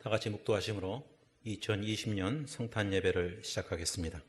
다 같이 묵도하심으로 2020년 성탄 예배를 시작하겠습니다.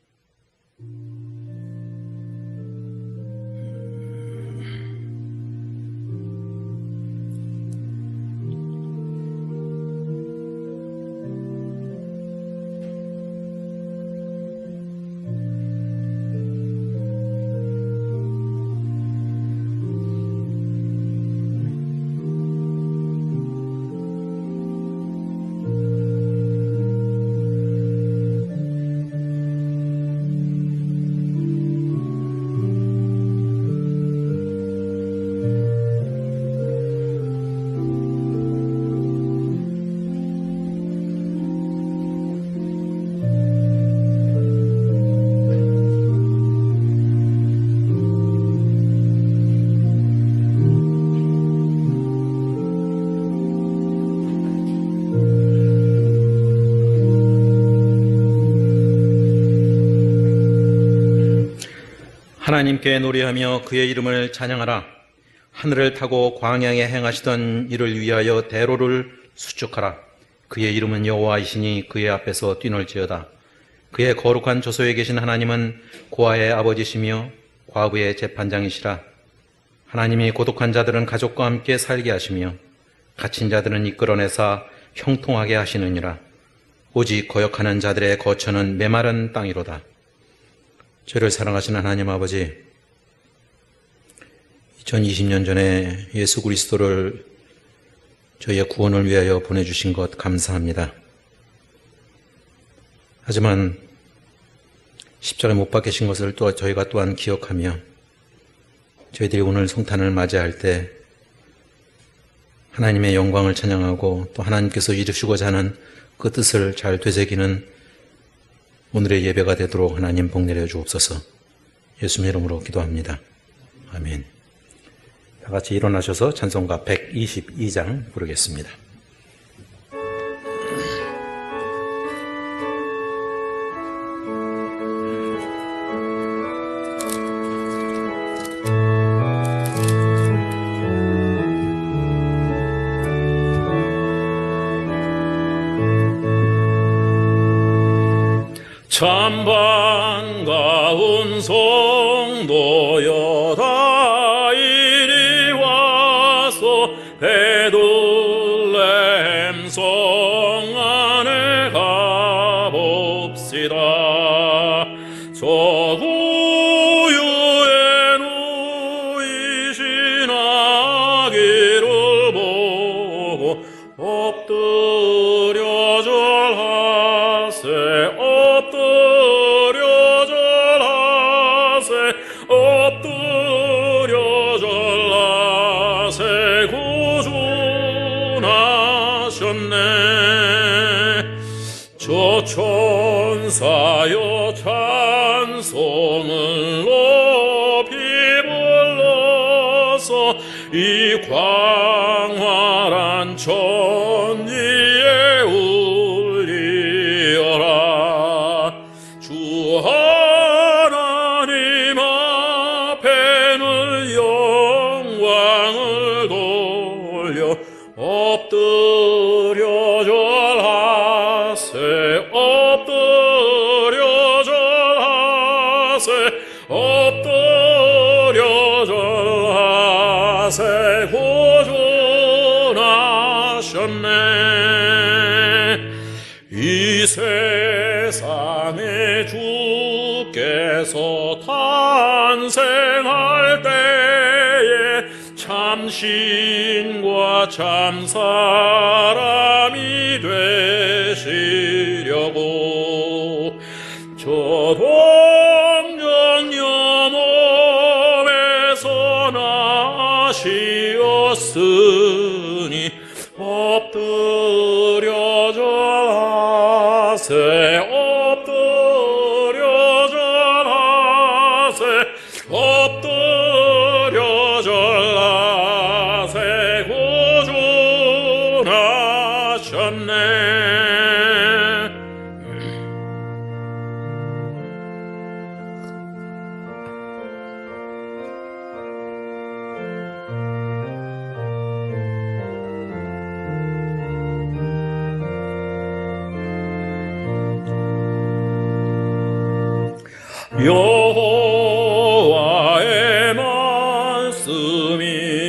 하나님께 노래하며 그의 이름을 찬양하라. 하늘을 타고 광야에 행하시던 이를 위하여 대로를 수축하라. 그의 이름은 여호와이시니 그의 앞에서 뛰놀지어다. 그의 거룩한 조소에 계신 하나님은 고아의 아버지시며 과부의 재판장이시라. 하나님이 고독한 자들은 가족과 함께 살게 하시며 갇힌 자들은 이끌어내사 형통하게 하시느니라. 오직 거역하는 자들의 거처는 메마른 땅이로다. 저를 사랑하시는 하나님 아버지, 2020년 전에 예수 그리스도를 저희의 구원을 위하여 보내주신 것 감사합니다. 하지만 십자가에 못 박히신 것을 또 저희가 또한 기억하며 저희들이 오늘 성탄을 맞이할 때 하나님의 영광을 찬양하고 또 하나님께서 이루시고자 하는 그 뜻을 잘 되새기는 오늘의 예배가 되도록 하나님 복 내려 주옵소서. 예수님 이름으로 기도합니다. 아멘. 다 같이 일어나셔서 찬송가 122장 부르겠습니다. 참 반가운 성도여 다 이리 와서 베들레헴 성 안에 가봅시다. 저 구유에 누이신 아기를 보고 엎드려 절하세. 엎드려 절하세. 구준하셨네. 저 천사여 찬송을 높이 불러서 이 광활한 천지에 울리어라. 주 하나님 앞에는 영광을 돌려 엎드려 절하세. 엎드려 절하세. 엎드려 절하세. 구준하셨네. 이 세상에 주께서 탄생할 때에 참신과 참사람이 되시려고 저 동정녀 몸에서 나시었으니 엎드려 절하세. 엎드려 절하세. 엎드려 절하세. 구준하셨네. 여호와의 말씀이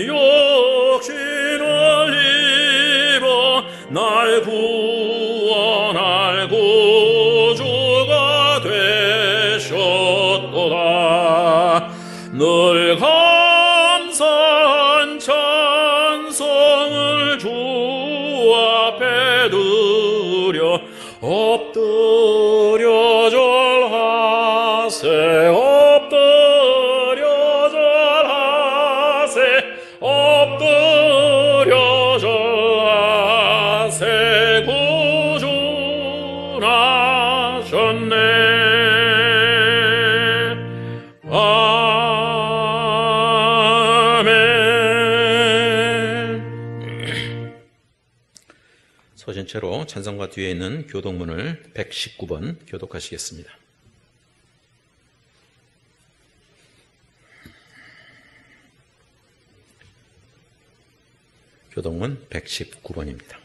육신을 입어 날 구원할 구주가 되셨도다. 늘 감사한 찬송을 주 앞에 드려 엎드려 절하세 엎드려 절하세 엎드려 절하세 구주나셨네. 서신체로 찬송가 뒤에 있는 교독문을 119번 교독하시겠습니다. 교독문 119번입니다.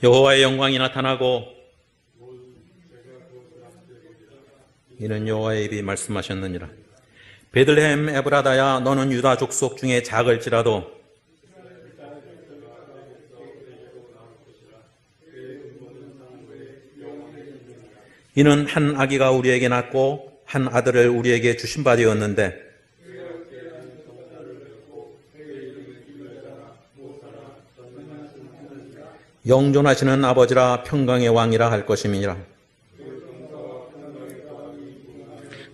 여호와의 영광이 나타나고 이는 여호와의 입이 말씀하셨느니라. 베들레헴 에브라다야, 너는 유다 족속 중에 작을지라도 이는 한 아기가 우리에게 낳고 한 아들을 우리에게 주신 바 되었는데 영존하시는 아버지라 평강의 왕이라 할 것임이니라.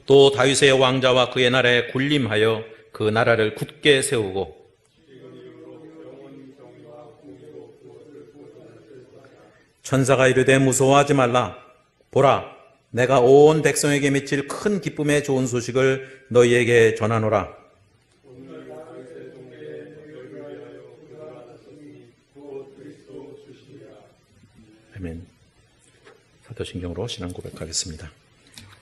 또 다윗의 왕자와 그의 나라에 군림하여 그 나라를 굳게 세우고 천사가 이르되 무서워하지 말라. 보라, 내가 온 백성에게 미칠 큰 기쁨의 좋은 소식을 너희에게 전하노라. 아멘. 사도신경으로 신앙 고백하겠습니다.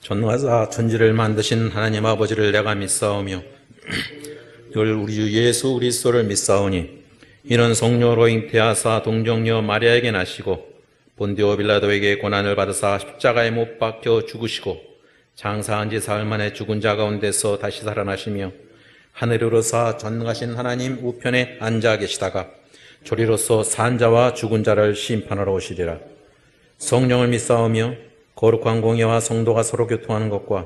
전능하사 천지를 만드신 하나님 아버지를 내가 믿사오며 늘 우리 주 예수 그리스도를 믿사오니 이는 성령으로 잉태하사 동정녀 마리아에게 나시고 본디오 빌라도에게 고난을 받으사 십자가에 못 박혀 죽으시고 장사한 지 사흘 만에 죽은 자 가운데서 다시 살아나시며 하늘에 오르사 전능하신 하나님 우편에 앉아 계시다가 조리로서 산 자와 죽은 자를 심판하러 오시리라. 성령을 믿사오며 거룩한 공예와 성도가 서로 교통하는 것과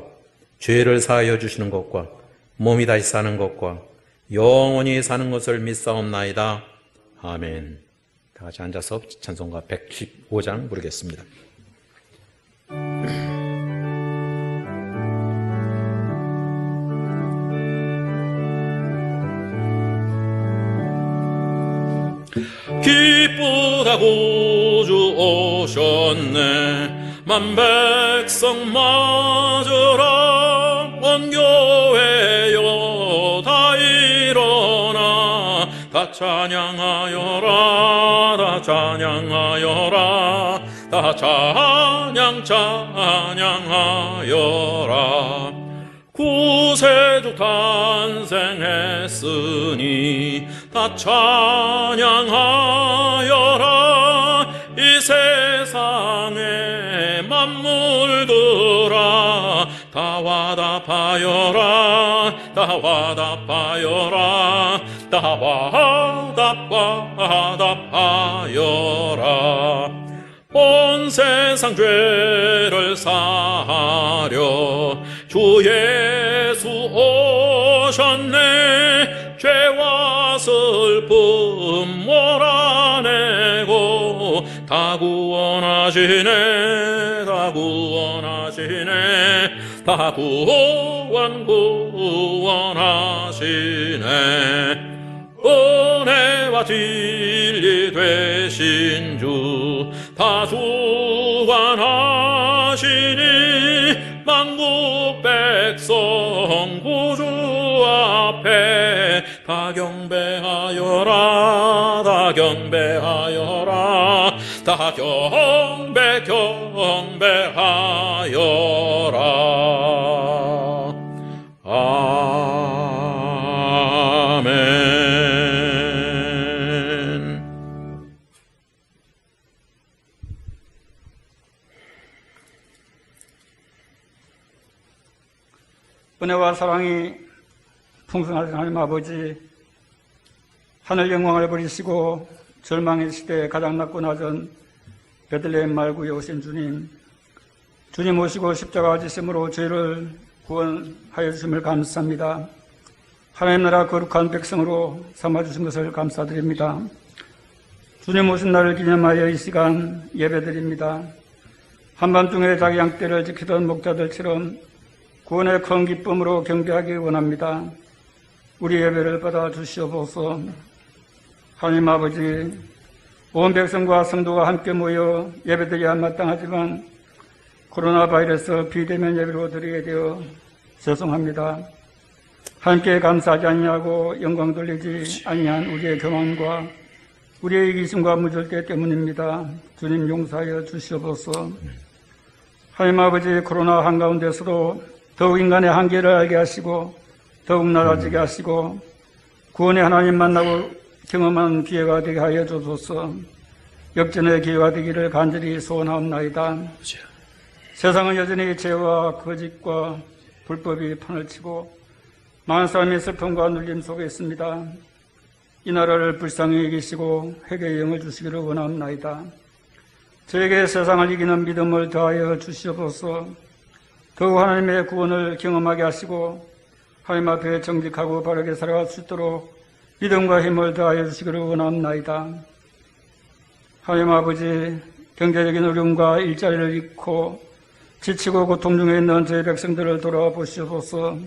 죄를 사하여 주시는 것과 몸이 다시 사는 것과 영원히 사는 것을 믿사옵나이다. 아멘. 다 같이 앉아서 찬송가 115장 부르겠습니다. 기쁘다 구주 오셨네. 만백성 맞으라. 온 교회여 다 일어나. 다 찬양하여라. 다 찬양하여라. 다 찬양하여라. 구세주 탄생했으니 다 찬양하여라. 이 세상에 만물들아 다 화답하여라. 다 화답하여라. 다 화답하여라. 온 세상 죄를 사하려 주 예수 오셨네. 죄와 슬픔 몰아내고 다 구원하시네. 다 구원하시네. 다 구원하시네. 은혜와 진리 되신 주 다 주관하시니 만국 백성 구주 앞에 다 경배하여라. 다 경배하여라. 다 경배하여라. 아멘. 은혜와 사랑이 풍성하신 하나님 아버지, 하늘 영광을 버리시고 절망의 시대에 가장 낮고 낮은 베들레헴 말구에 오신 주님, 주님 오시고 십자가 지심으로 죄를 구원하여 주심을 감사합니다. 하나님 나라 거룩한 백성으로 삼아주신 것을 감사드립니다. 주님 오신 날을 기념하여 이 시간 예배드립니다. 한밤중에 자기 양떼를 지키던 목자들처럼 구원의 큰 기쁨으로 경배하기 원합니다. 우리 예배를 받아 주시옵소서. 하나님 아버지, 온 백성과 성도가 함께 모여 예배드려야 마땅하지만 코로나 바이러스 비대면 예배로 드리게 되어 죄송합니다. 함께 감사하지 아니하고 영광 돌리지 아니한 우리의 교만과 우리의 이기심과 무절대 때문입니다. 주님 용서하여 주시옵소서. 하나님 아버지, 코로나 한가운데서도 더욱 인간의 한계를 알게 하시고 더욱 낮아지게 하시고 구원의 하나님 만나고 경험한 기회가 되게 하여 주소서. 역전의 기회가 되기를 간절히 소원하옵나이다. 세상은 여전히 죄와 거짓과 불법이 판을 치고 많은 사람이 슬픔과 눌림 속에 있습니다. 이 나라를 불쌍히 여기시고 회개의 영을 주시기를 원합나이다. 저에게 세상을 이기는 믿음을 더하여 주시옵소서. 더욱 하나님의 구원을 경험하게 하시고 하나님 앞에 정직하고 바르게 살아갈 수 있도록 믿음과 힘을 더하여 주시기를 원합나이다. 하나님 아버지, 경제적인 어려움과 일자리를 잃고 지치고 고통 중에 있는 저희 백성들을 돌아보시옵소서.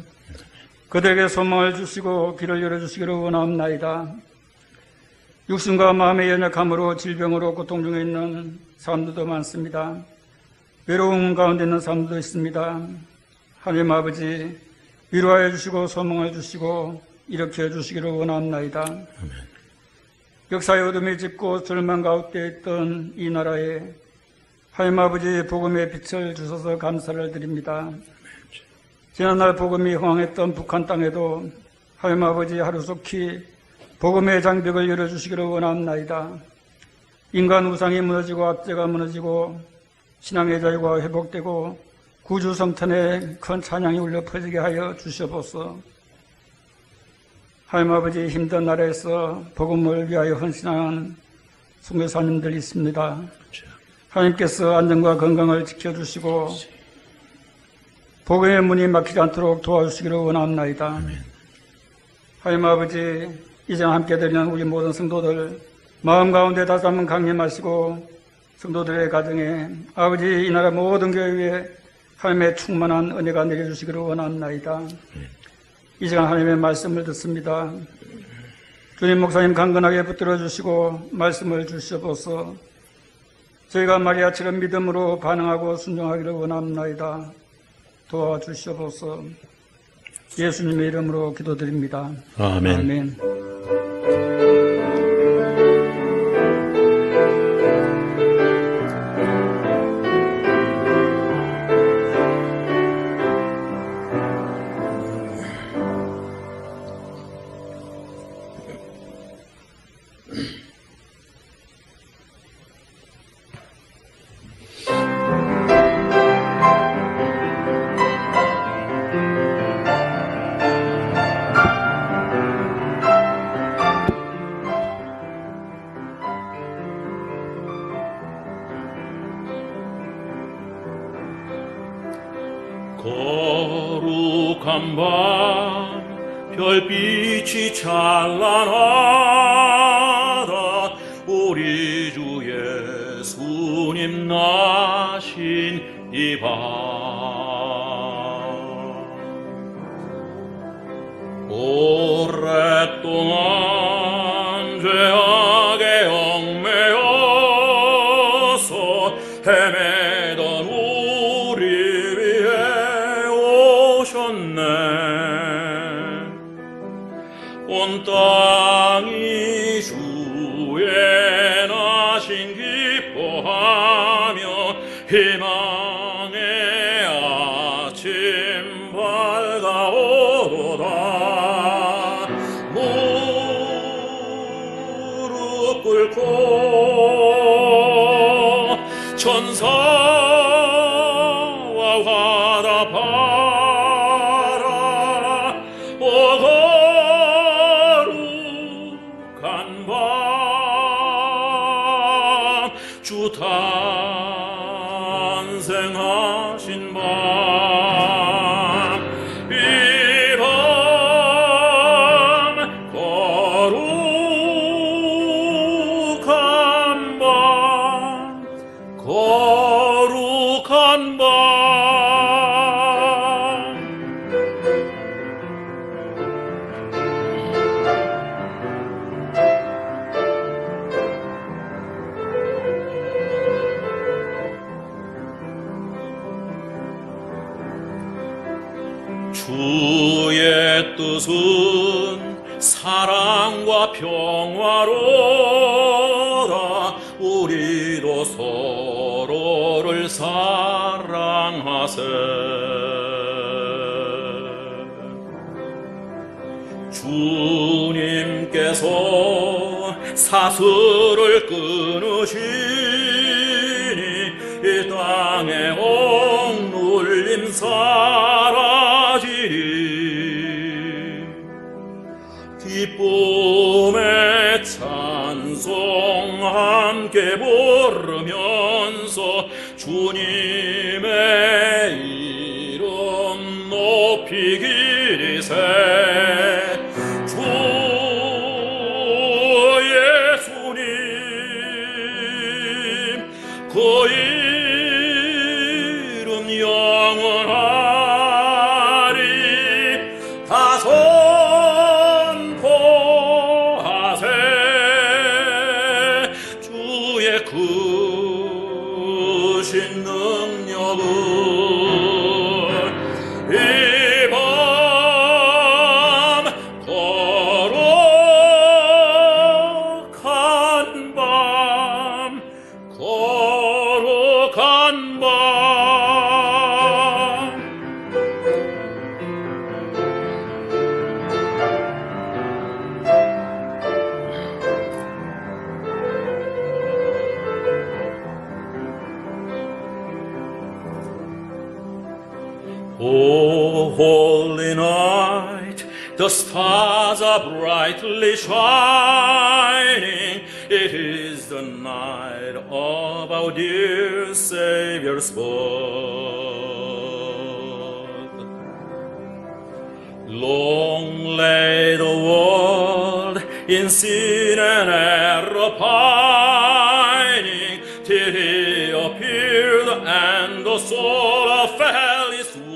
그들에게 소망을 주시고 길을 열어주시기를 원합나이다. 육신과 마음의 연약함으로 질병으로 고통 중에 있는 사람들도 많습니다. 외로움 가운데 있는 사람들도 있습니다. 하나님 아버지, 위로하여 주시고 소망해 주시고 일으켜 주시기를 원합나이다. 역사의 어둠이 짙고 절망 가운데 있던 이 나라에 하나님 아버지 복음의 빛을 주셔서 감사를 드립니다. 지난날 복음이 흥황했던 북한 땅에도 하나님 아버지 하루속히 복음의 장벽을 열어주시기를 원합나이다. 인간 우상이 무너지고 압제가 무너지고 신앙의 자유가 회복되고 구주 성탄에 큰 찬양이 울려 퍼지게 하여 주시옵소서. 하나님 아버지, 힘든 나라에서 복음을 위하여 헌신하는 선교사님들이 있습니다. 하나님께서 안전과 건강을 지켜주시고 복음의 문이 막히지 않도록 도와주시기를 원합나이다. 하나님 아버지, 이전 함께 드리는 우리 모든 성도들 마음 가운데 다시 한번 강림하시고 성도들의 가정에 아버지 이 나라 모든 교회에 하나님의 충만한 은혜가 내려주시기를 원합나이다. 이 시간 하나님의 말씀을 듣습니다. 주님 목사님 강건하게 붙들어 주시고 말씀을 주시옵소서. 저희가 마리아처럼 믿음으로 반응하고 순종하기를 원합나이다. 도와주시옵소서. 예수님의 이름으로 기도드립니다. 아멘. 아멘. 거룩한 밤 별빛이 찬란하다. 우리 주 예수님 나신 이 밤 오랫동안 죄악에 얽매여서 헤매던 우리 위해 오셨네. 온 땅이 주의 나신 기뻐하며 희망의 아침 밝아오도다. 무릎 꿇고 천사와 화답하라. 주 탄생하신 밤, 이 밤 거룩한 밤, 거룩한 밤. 주의 뜻은 사랑과 평화로다. 우리도 서로를 사랑하세. 주님께서 사슬을 끊으시니 이 땅에 억눌림 사라지리. 기쁨의 찬송 함께 부르면서 주님의 이름 높이기세. 주 예수님 그 이름 영원하리. 다 선포하세. 주의 크신 능력을 이 밤 거룩한 밤, 거룩한 밤. O holy night, the stars are brightly shining. It is the night of our dear Savior's birth. Long lay the world in sin and error pining, till he appeared and the soul of Alice was.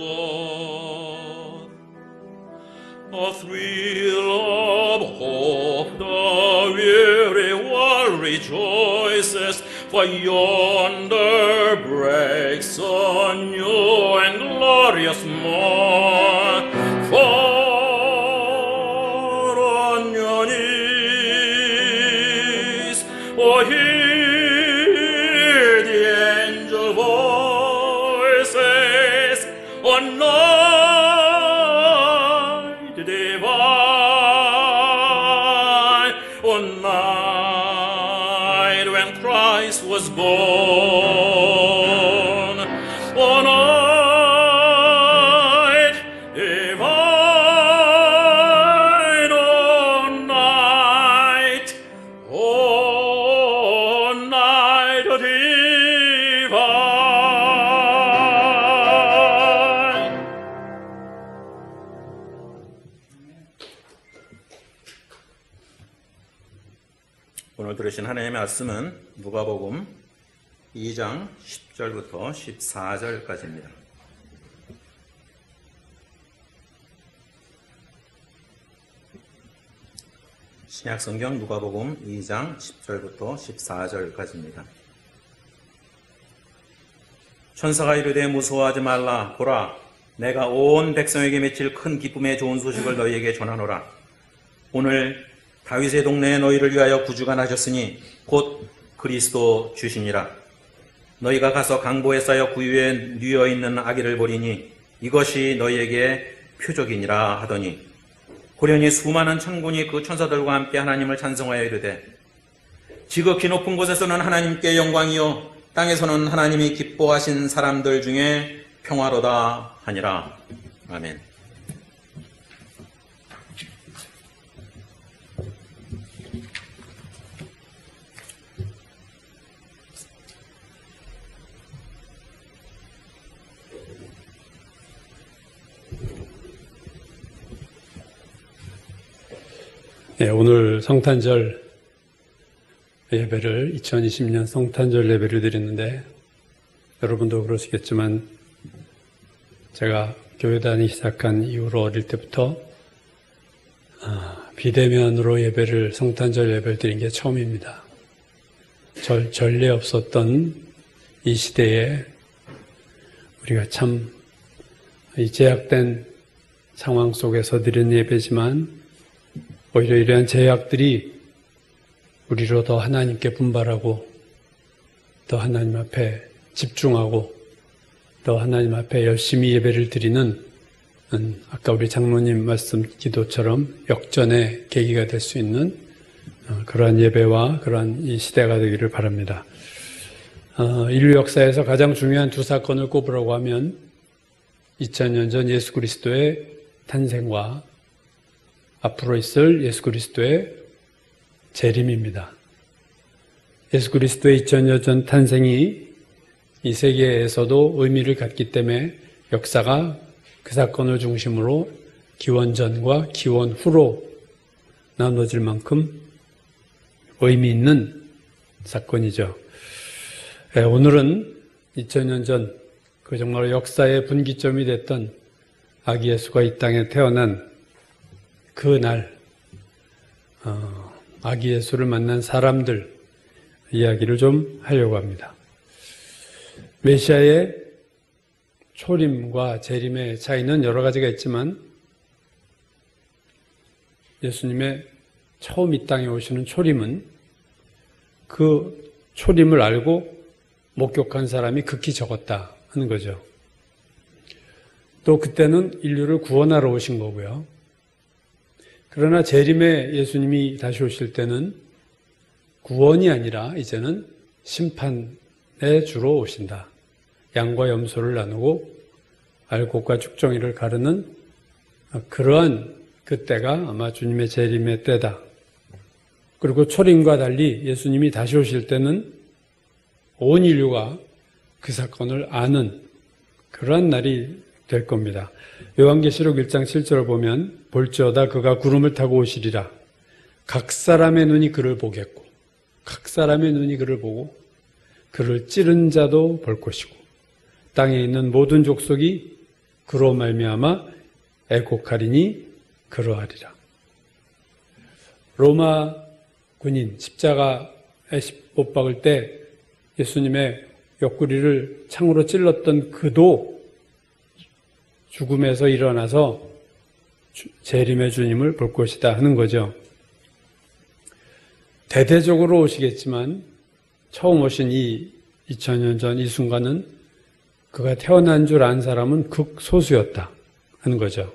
A thrill of hope, the weary world rejoices, for yonder breaks a new and glorious morn. For on your knees, oh, hear the angel voices on night divine, on night when Christ was born, on night divine, on night divine. 오늘 들으신 하나님의 말씀은 누가복음 2장 10절부터 14절까지입니다. 신약성경 누가복음 2장 10절부터 14절까지입니다. 천사가 이르되 무서워하지 말라. 보라, 내가 온 백성에게 맺힐 큰 기쁨의 좋은 소식을 너희에게 전하노라. 오늘 다윗의 동네에 너희를 위하여 구주가 나셨으니 곧 그리스도 주시니라. 너희가 가서 강보에 쌓여 구유에 뉘어 있는 아기를 보리니 이것이 너희에게 표적이니라 하더니, 호련히 수많은 천군이 그 천사들과 함께 하나님을 찬송하여 이르되, 지극히 높은 곳에서는 하나님께 영광이요 땅에서는 하나님이 기뻐하신 사람들 중에 평화로다 하니라. 아멘. 네, 오늘 성탄절 예배를 2020년 성탄절 예배를 드리는데 여러분도 그러시겠지만 제가 교회 다니기 시작한 이후로 어릴 때부터 비대면으로 예배를 성탄절 예배를 드린 게 처음입니다. 전례 없었던 이 시대에 우리가 참 이 제약된 상황 속에서 드린 예배지만 오히려 이러한 제약들이 우리로 더 하나님께 분발하고 더 하나님 앞에 집중하고 또 하나님 앞에 열심히 예배를 드리는 아까 우리 장로님 말씀 기도처럼 역전의 계기가 될 수 있는 그러한 예배와 그러한 이 시대가 되기를 바랍니다. 인류 역사에서 가장 중요한 두 사건을 꼽으라고 하면 2000년 전 예수 그리스도의 탄생과 앞으로 있을 예수 그리스도의 재림입니다. 예수 그리스도의 2000년 전 탄생이 이 세계에서도 의미를 갖기 때문에 역사가 그 사건을 중심으로 기원 전과 기원 후로 나눠질 만큼 의미 있는 사건이죠. 오늘은 2000년 전 그 정말 역사의 분기점이 됐던 아기 예수가 이 땅에 태어난 그날 아기 예수를 만난 사람들 이야기를 좀 하려고 합니다. 메시아의 초림과 재림의 차이는 여러 가지가 있지만 예수님의 처음 이 땅에 오시는 초림은 그 초림을 알고 목격한 사람이 극히 적었다 하는 거죠. 또 그때는 인류를 구원하러 오신 거고요. 그러나 재림에 예수님이 다시 오실 때는 구원이 아니라 이제는 심판의 주로 오신다. 양과 염소를 나누고 알곡과 죽정이를 가르는 그러한 그때가 아마 주님의 재림의 때다. 그리고 초림과 달리 예수님이 다시 오실 때는 온 인류가 그 사건을 아는 그러한 날이 될 겁니다. 요한계시록 1장 7절을 보면 볼지어다 그가 구름을 타고 오시리라. 각 사람의 눈이 그를 보겠고 각 사람의 눈이 그를 보고 그를 찌른 자도 볼 것이고 땅에 있는 모든 족속이 그로 말미암아 애곡하리니 그러하리라. 로마 군인 십자가에 못 박을 때 예수님의 옆구리를 창으로 찔렀던 그도 죽음에서 일어나서 재림의 주님을 볼 것이다 하는 거죠. 대대적으로 오시겠지만 처음 오신 이 2000년 전 이 순간은 그가 태어난 줄 안 사람은 극소수였다 하는 거죠.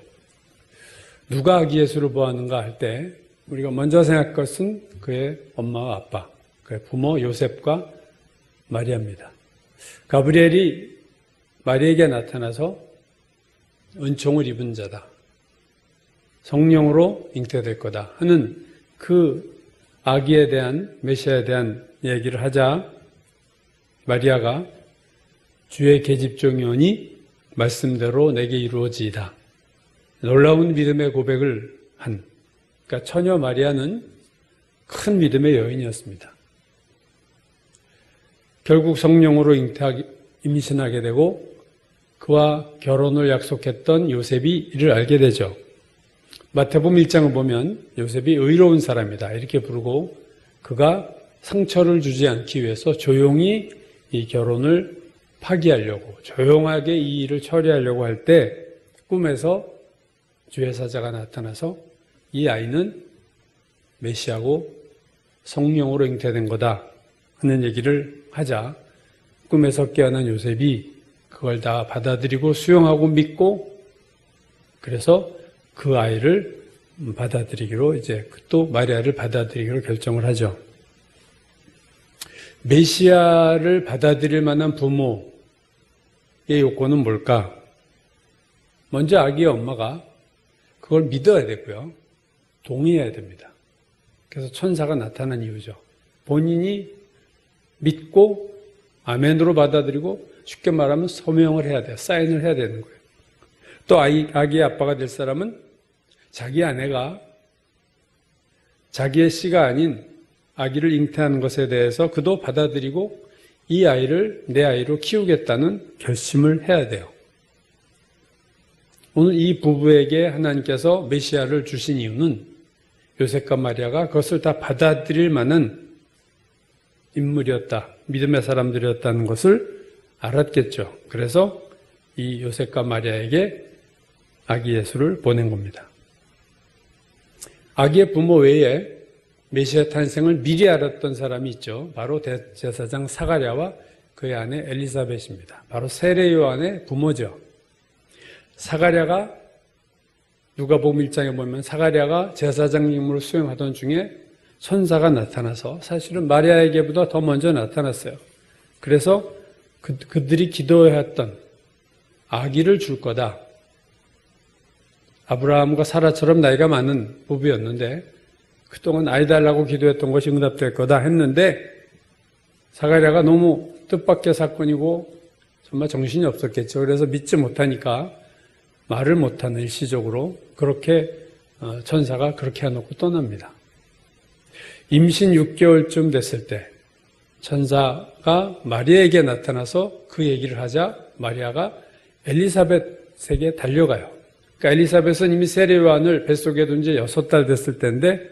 누가 아기 예수를 보았는가 할 때 우리가 먼저 생각할 것은 그의 엄마와 아빠, 그의 부모 요셉과 마리아입니다. 가브리엘이 마리아에게 나타나서 은총을 입은 자다. 성령으로 잉태될 거다 하는 그 아기에 대한 메시아에 대한 얘기를 하자 마리아가 주의 계집종이오니 말씀대로 내게 이루어지이다. 놀라운 믿음의 고백을 한 그러니까 처녀 마리아는 큰 믿음의 여인이었습니다. 결국 성령으로 임신하게 되고 그와 결혼을 약속했던 요셉이 이를 알게 되죠. 마태복음 1장을 보면 요셉이 의로운 사람이다 이렇게 부르고 그가 상처를 주지 않기 위해서 조용히 이 결혼을 파기하려고 조용하게 이 일을 처리하려고 할 때 꿈에서 주의 사자가 나타나서 이 아이는 메시아고 성령으로 잉태된 거다 하는 얘기를 하자 꿈에서 깨어난 요셉이 그걸 다 받아들이고 수용하고 믿고 그래서 그 아이를 받아들이기로 이제 또 마리아를 받아들이기로 결정을 하죠. 메시아를 받아들일 만한 부모의 요건은 뭘까? 먼저 아기의 엄마가 그걸 믿어야 되고요. 동의해야 됩니다. 그래서 천사가 나타난 이유죠. 본인이 믿고 아멘으로 받아들이고 쉽게 말하면 서명을 해야 돼요. 사인을 해야 되는 거예요. 또 아기의 아빠가 될 사람은 자기 아내가 자기의 씨가 아닌 아기를 잉태하는 것에 대해서 그도 받아들이고 이 아이를 내 아이로 키우겠다는 결심을 해야 돼요. 오늘 이 부부에게 하나님께서 메시아를 주신 이유는 요셉과 마리아가 그것을 다 받아들일 만한 인물이었다, 믿음의 사람들이었다는 것을 알았겠죠. 그래서 이 요셉과 마리아에게 아기 예수를 보낸 겁니다. 아기의 부모 외에 메시아 탄생을 미리 알았던 사람이 있죠. 바로 대제사장 사가랴와 그의 아내 엘리사벳입니다. 바로 세례 요한의 부모죠. 사가랴가 누가복음 1장에 보면 사가랴가 제사장 임무를 수행하던 중에 천사가 나타나서 사실은 마리아에게보다 더 먼저 나타났어요. 그래서 그들이 기도했던 아기를 줄 거다. 아브라함과 사라처럼 나이가 많은 부부였는데 그동안 아이 달라고 기도했던 것이 응답될 거다 했는데 사가랴가 너무 뜻밖의 사건이고 정말 정신이 없었겠죠. 그래서 믿지 못하니까 말을 못하는 일시적으로 그렇게 천사가 그렇게 해놓고 떠납니다. 임신 6개월쯤 됐을 때 천사가 마리아에게 나타나서 그 얘기를 하자 마리아가 엘리사벳에게 달려가요. 그러니까 엘리사벳은 이미 세례 요한을 뱃속에 둔 지 6달 됐을 때인데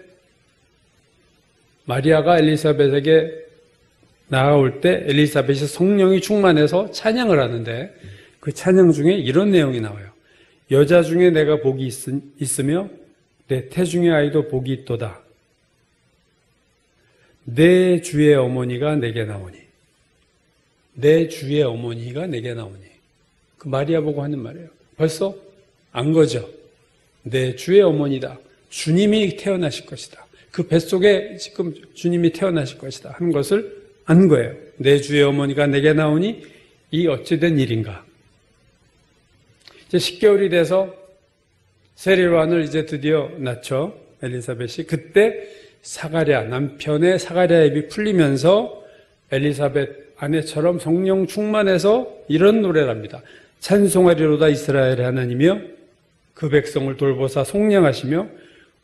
마리아가 엘리사벳에게 나아올 때 엘리사벳이 성령이 충만해서 찬양을 하는데 그 찬양 중에 이런 내용이 나와요. 여자 중에 내가 복이 있으며 내 태중의 아이도 복이 있도다. 내 주의 어머니가 내게 나오니. 내 주의 어머니가 내게 나오니. 그 마리아 보고 하는 말이에요. 벌써 안 거죠. 내 주의 어머니다. 주님이 태어나실 것이다. 그 뱃속에 지금 주님이 태어나실 것이다 하는 것을 안 거예요. 내 주의 어머니가 내게 나오니 이 어찌된 일인가. 이제 10개월이 돼서 세례요한을 이제 드디어 낳죠. 엘리사벳이. 그때 사가랴, 남편의 사가랴 입이 풀리면서 엘리사벳 아내처럼 성령 충만해서 이런 노래를 합니다. 찬송하리로다 이스라엘의 하나님이여 그 백성을 돌보사 속량하시며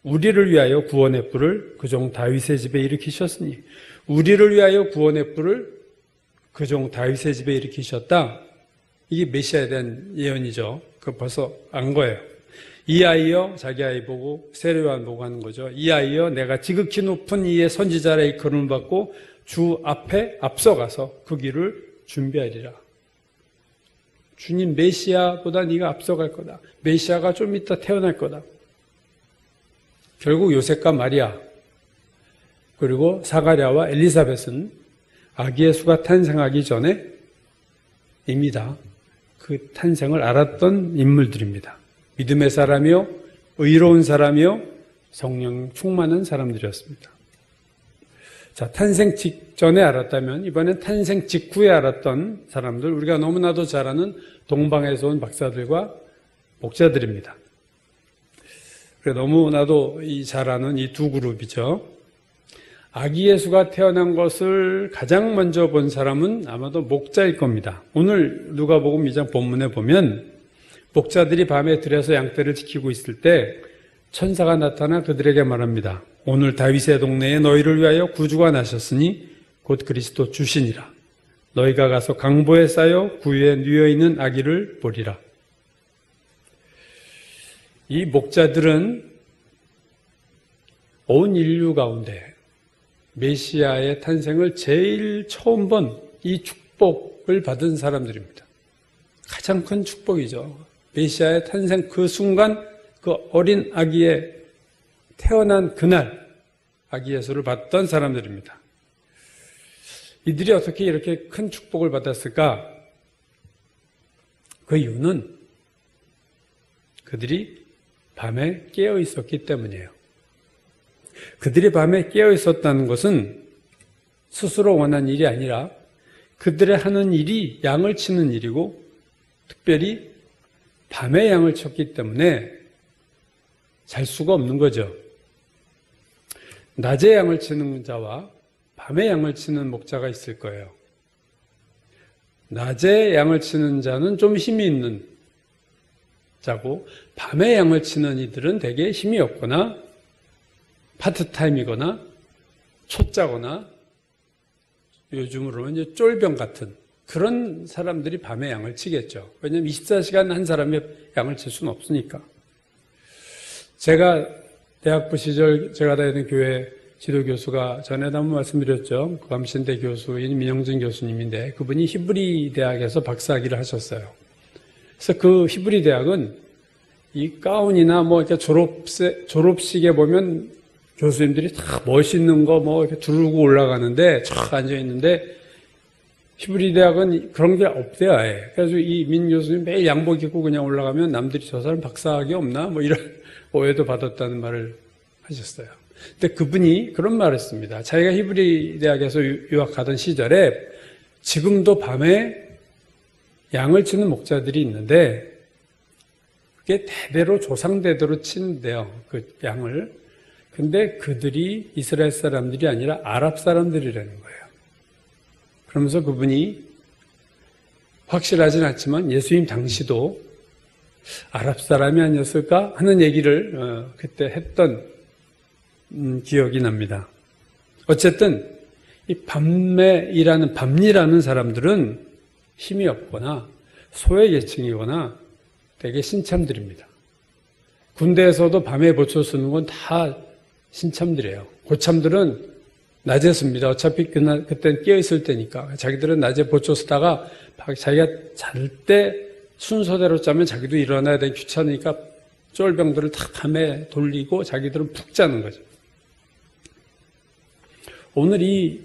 우리를 위하여 구원의 뿔을 그 종 다윗의 집에 일으키셨으니 우리를 위하여 구원의 뿔을 그 종 다윗의 집에 일으키셨다. 이게 메시아에 대한 예언이죠. 그거 벌써 안 거예요. 이 아이여, 자기 아이 보고 세례요한 보고 하는 거죠. 이 아이여 내가 지극히 높은 이의 선지자라 이끌음을 받고 주 앞에 앞서가서 그 길을 준비하리라. 주님 메시아보다 네가 앞서갈 거다. 메시아가 좀 이따 태어날 거다. 결국 요셉과 마리아 그리고 사가랴와 엘리사벳은 아기 예수가 탄생하기 전에 이미 다 그 탄생을 알았던 인물들입니다. 믿음의 사람이요, 의로운 사람이요, 성령 충만한 사람들이었습니다. 자, 탄생 직전에 알았다면 이번엔 탄생 직후에 알았던 사람들, 우리가 너무나도 잘 아는 동방에서 온 박사들과 목자들입니다. 그래 너무나도 잘 아는 이 두 그룹이죠. 아기 예수가 태어난 것을 가장 먼저 본 사람은 아마도 목자일 겁니다. 오늘 누가복음 2장 본문에 보면 목자들이 밤에 들에서 양떼를 지키고 있을 때 천사가 나타나 그들에게 말합니다. 오늘 다윗의 동네에 너희를 위하여 구주가 나셨으니 곧 그리스도 주시니라. 너희가 가서 강보에 쌓여 구유에 누워있는 아기를 보리라. 이 목자들은 온 인류 가운데 메시아의 탄생을 제일 처음 본 이 축복을 받은 사람들입니다. 가장 큰 축복이죠. 메시아의 탄생 그 순간 그 어린 아기의 태어난 그날 아기 예수를 받던 사람들입니다. 이들이 어떻게 이렇게 큰 축복을 받았을까? 그 이유는 그들이 밤에 깨어 있었기 때문이에요. 그들이 밤에 깨어 있었다는 것은 스스로 원한 일이 아니라 그들의 하는 일이 양을 치는 일이고 특별히 밤에 양을 쳤기 때문에 잘 수가 없는 거죠. 낮에 양을 치는 자와 밤에 양을 치는 목자가 있을 거예요. 낮에 양을 치는 자는 좀 힘이 있는 자고 밤에 양을 치는 이들은 대개 힘이 없거나 파트타임이거나 초짜거나 요즘으로는 이제 쫄병 같은 그런 사람들이 밤에 양을 치겠죠. 왜냐하면 24시간 한 사람이 양을 칠 수는 없으니까. 제가 대학부 시절 제가 다니던 교회 지도교수가 전에도 한번 말씀드렸죠. 감신대 교수인 민영진 교수님인데 그분이 히브리 대학에서 박사학위를 하셨어요. 그래서 그 히브리 대학은 이 가운이나 뭐 이렇게 졸업식에 보면 교수님들이 다 멋있는 거 뭐 이렇게 두르고 올라가는데 쫙 앉아 있는데 히브리 대학은 그런 게 없대요, 아예. 그래서 이 민 교수님 매일 양복 입고 그냥 올라가면 남들이 저 사람 박사학위 없나? 뭐 이런 오해도 받았다는 말을 하셨어요. 근데 그분이 그런 말을 했습니다. 자기가 히브리 대학에서 유학하던 시절에 지금도 밤에 양을 치는 목자들이 있는데 그게 대대로 조상대대로 치는데요. 그 양을. 근데 그들이 이스라엘 사람들이 아니라 아랍 사람들이라는 거예요. 그러면서 그분이 확실하진 않지만 예수님 당시도 아랍 사람이 아니었을까 하는 얘기를 그때 했던 기억이 납니다. 어쨌든 이 밤이라는 사람들은 힘이 없거나 소외 계층이거나 되게 신참들입니다. 군대에서도 밤에 보초 쓰는 건 다 신참들이에요. 고참들은 낮에 씁니다. 어차피 그때는 깨어있을 때니까. 자기들은 낮에 보초 쓰다가 자기가 잘 때 순서대로 짜면 자기도 일어나야 되기 귀찮으니까 쫄병들을 다 밤에 돌리고 자기들은 푹 자는 거죠. 오늘 이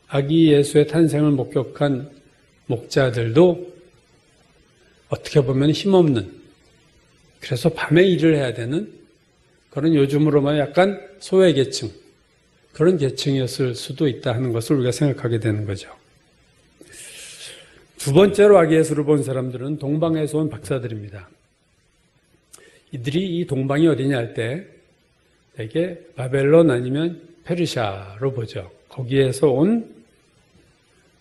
아기 예수의 탄생을 목격한 목자들도 어떻게 보면 힘없는, 그래서 밤에 일을 해야 되는 그런 요즘으로 말하면 약간 소외계층, 그런 계층이었을 수도 있다 하는 것을 우리가 생각하게 되는 거죠. 두 번째로 아기 예수를 본 사람들은 동방에서 온 박사들입니다. 이들이 이 동방이 어디냐 할 때 되게 바벨론 아니면 페르시아로 보죠. 거기에서 온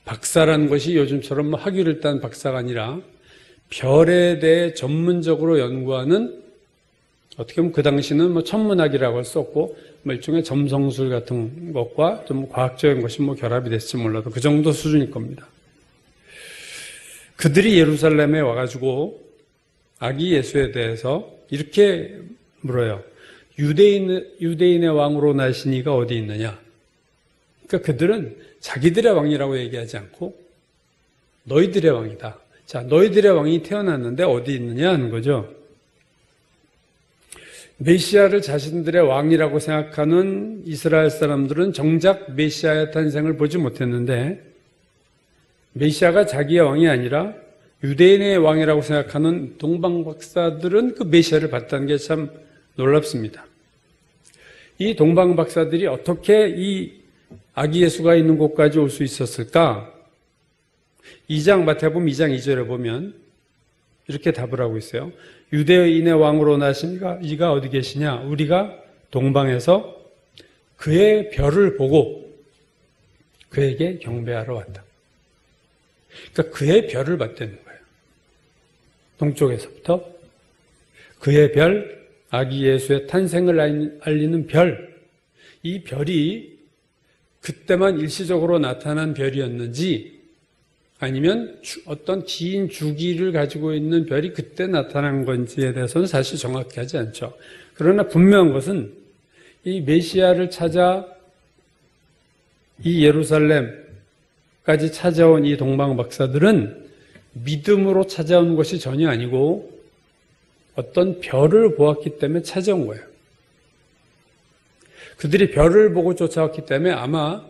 박사라는 것이 요즘처럼 학위를 딴 박사가 아니라 별에 대해 전문적으로 연구하는, 어떻게 보면 그 당시는 뭐 천문학이라고 할 수 없고 뭐 일종의 점성술 같은 것과 좀 과학적인 것이 뭐 결합이 됐을지 몰라도 그 정도 수준일 겁니다. 그들이 예루살렘에 와가지고 아기 예수에 대해서 이렇게 물어요. 유대인의 왕으로 나신 이가 어디 있느냐? 그러니까 그들은 자기들의 왕이라고 얘기하지 않고 너희들의 왕이다. 자, 너희들의 왕이 태어났는데 어디 있느냐 하는 거죠. 메시아를 자신들의 왕이라고 생각하는 이스라엘 사람들은 정작 메시아의 탄생을 보지 못했는데 메시아가 자기의 왕이 아니라 유대인의 왕이라고 생각하는 동방 박사들은 그 메시아를 봤다는 게 참 놀랍습니다. 이 동방 박사들이 어떻게 이 아기 예수가 있는 곳까지 올 수 있었을까? 마태복음 2장 2절에 보면 이렇게 답을 하고 있어요. 유대인의 왕으로 나신 이가 어디 계시냐? 우리가 동방에서 그의 별을 보고 그에게 경배하러 왔다. 그러니까 그의 별을 봤다는 거예요. 동쪽에서부터 그의 별, 아기 예수의 탄생을 알리는 별, 이 별이 그때만 일시적으로 나타난 별이었는지 아니면 어떤 긴 주기를 가지고 있는 별이 그때 나타난 건지에 대해서는 사실 정확히 하지 않죠. 그러나 분명한 것은 이 메시아를 찾아 이 예루살렘까지 찾아온 이 동방 박사들은 믿음으로 찾아온 것이 전혀 아니고 어떤 별을 보았기 때문에 찾아온 거예요. 그들이 별을 보고 쫓아왔기 때문에 아마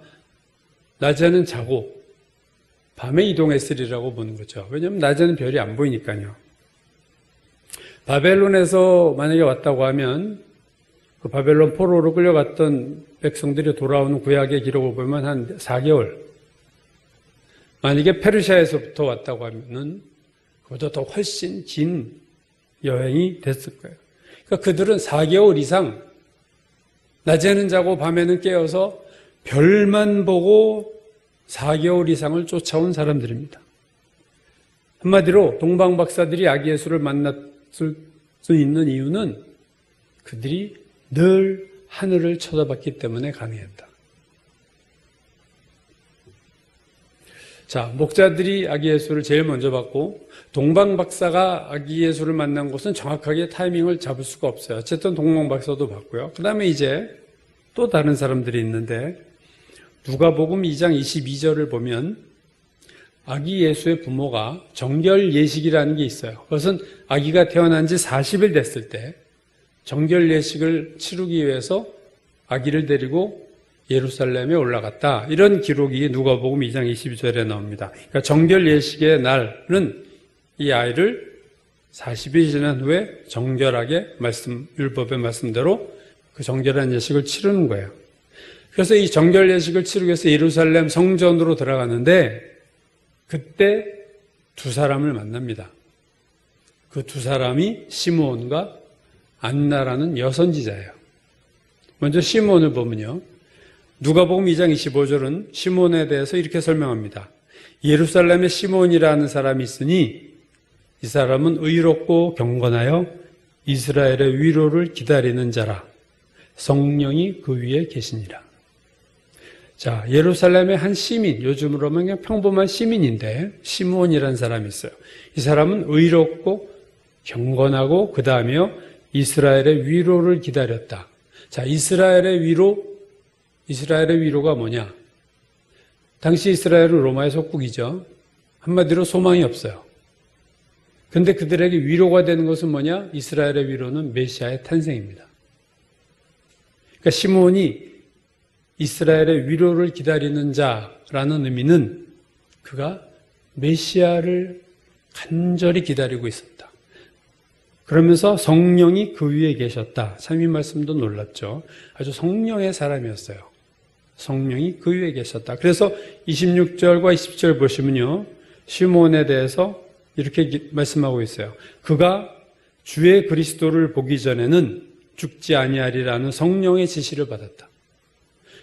낮에는 자고 밤에 이동했으리라고 보는 거죠. 왜냐하면 낮에는 별이 안 보이니까요. 바벨론에서 만약에 왔다고 하면 그 바벨론 포로로 끌려갔던 백성들이 돌아오는 구약의 기록을 보면 한 4개월. 만약에 페르시아에서부터 왔다고 하면은 그보다 더 훨씬 긴 여행이 됐을 거예요. 그러니까 그들은 4개월 이상 낮에는 자고 밤에는 깨어서 별만 보고 4개월 이상을 쫓아온 사람들입니다. 한마디로 동방 박사들이 아기 예수를 만났을 수 있는 이유는 그들이 늘 하늘을 쳐다봤기 때문에 가능했다. 자, 목자들이 아기 예수를 제일 먼저 봤고 동방 박사가 아기 예수를 만난 곳은 정확하게 타이밍을 잡을 수가 없어요. 어쨌든 동방 박사도 봤고요. 그 다음에 이제 또 다른 사람들이 있는데 누가복음 2장 22절을 보면 아기 예수의 부모가 정결 예식이라는 게 있어요. 그것은 아기가 태어난 지 40일 됐을 때 정결 예식을 치르기 위해서 아기를 데리고 예루살렘에 올라갔다. 이런 기록이 누가복음 2장 22절에 나옵니다. 그러니까 정결 예식의 날은 이 아이를 40일 지난 후에 정결하게 율법의 말씀대로 그 정결한 예식을 치르는 거예요. 그래서 이 정결 예식을 치르기 위해서 예루살렘 성전으로 들어갔는데 그때 두 사람을 만납니다. 그 두 사람이 시므온과 안나라는 여선지자예요. 먼저 시므온을 보면요. 누가복음 2장 25절은 시므온에 대해서 이렇게 설명합니다. 예루살렘에 시므온이라는 사람이 있으니 이 사람은 의롭고 경건하여 이스라엘의 위로를 기다리는 자라. 성령이 그 위에 계시니라. 자, 예루살렘의 한 시민, 요즘으로 하면 그냥 평범한 시민인데 시므온이라는 사람이 있어요. 이 사람은 의롭고 경건하고 그 다음에요 이스라엘의 위로를 기다렸다. 자, 이스라엘의 위로가 뭐냐? 당시 이스라엘은 로마의 속국이죠. 한마디로 소망이 없어요. 근데 그들에게 위로가 되는 것은 뭐냐? 이스라엘의 위로는 메시아의 탄생입니다. 그러니까 시므온이 이스라엘의 위로를 기다리는 자라는 의미는 그가 메시아를 간절히 기다리고 있었다. 그러면서 성령이 그 위에 계셨다. 참 이 말씀도 놀랍죠. 아주 성령의 사람이었어요. 성령이 그 위에 계셨다. 그래서 26절과 20절 보시면요. 시므온에 대해서 이렇게 말씀하고 있어요. 그가 주의 그리스도를 보기 전에는 죽지 아니하리라는 성령의 지시를 받았다.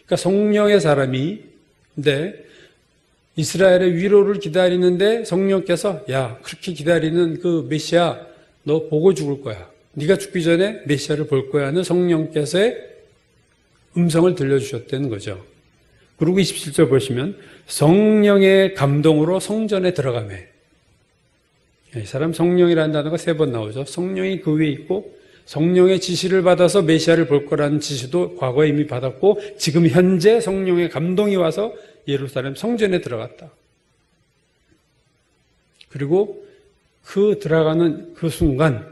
그러니까 성령의 사람인데 이스라엘의 위로를 기다리는데 성령께서 야, 그렇게 기다리는 그 메시아 너 보고 죽을 거야. 네가 죽기 전에 메시아를 볼 거야 하는 성령께서의 음성을 들려주셨다는 거죠. 그리고 27절 보시면 성령의 감동으로 성전에 들어가매. 이 사람 성령이라는 단어가 3번 나오죠. 성령이 그 위에 있고 성령의 지시를 받아서 메시아를 볼 거라는 지시도 과거에 이미 받았고 지금 현재 성령의 감동이 와서 예루살렘 성전에 들어갔다. 그리고 그 들어가는 그 순간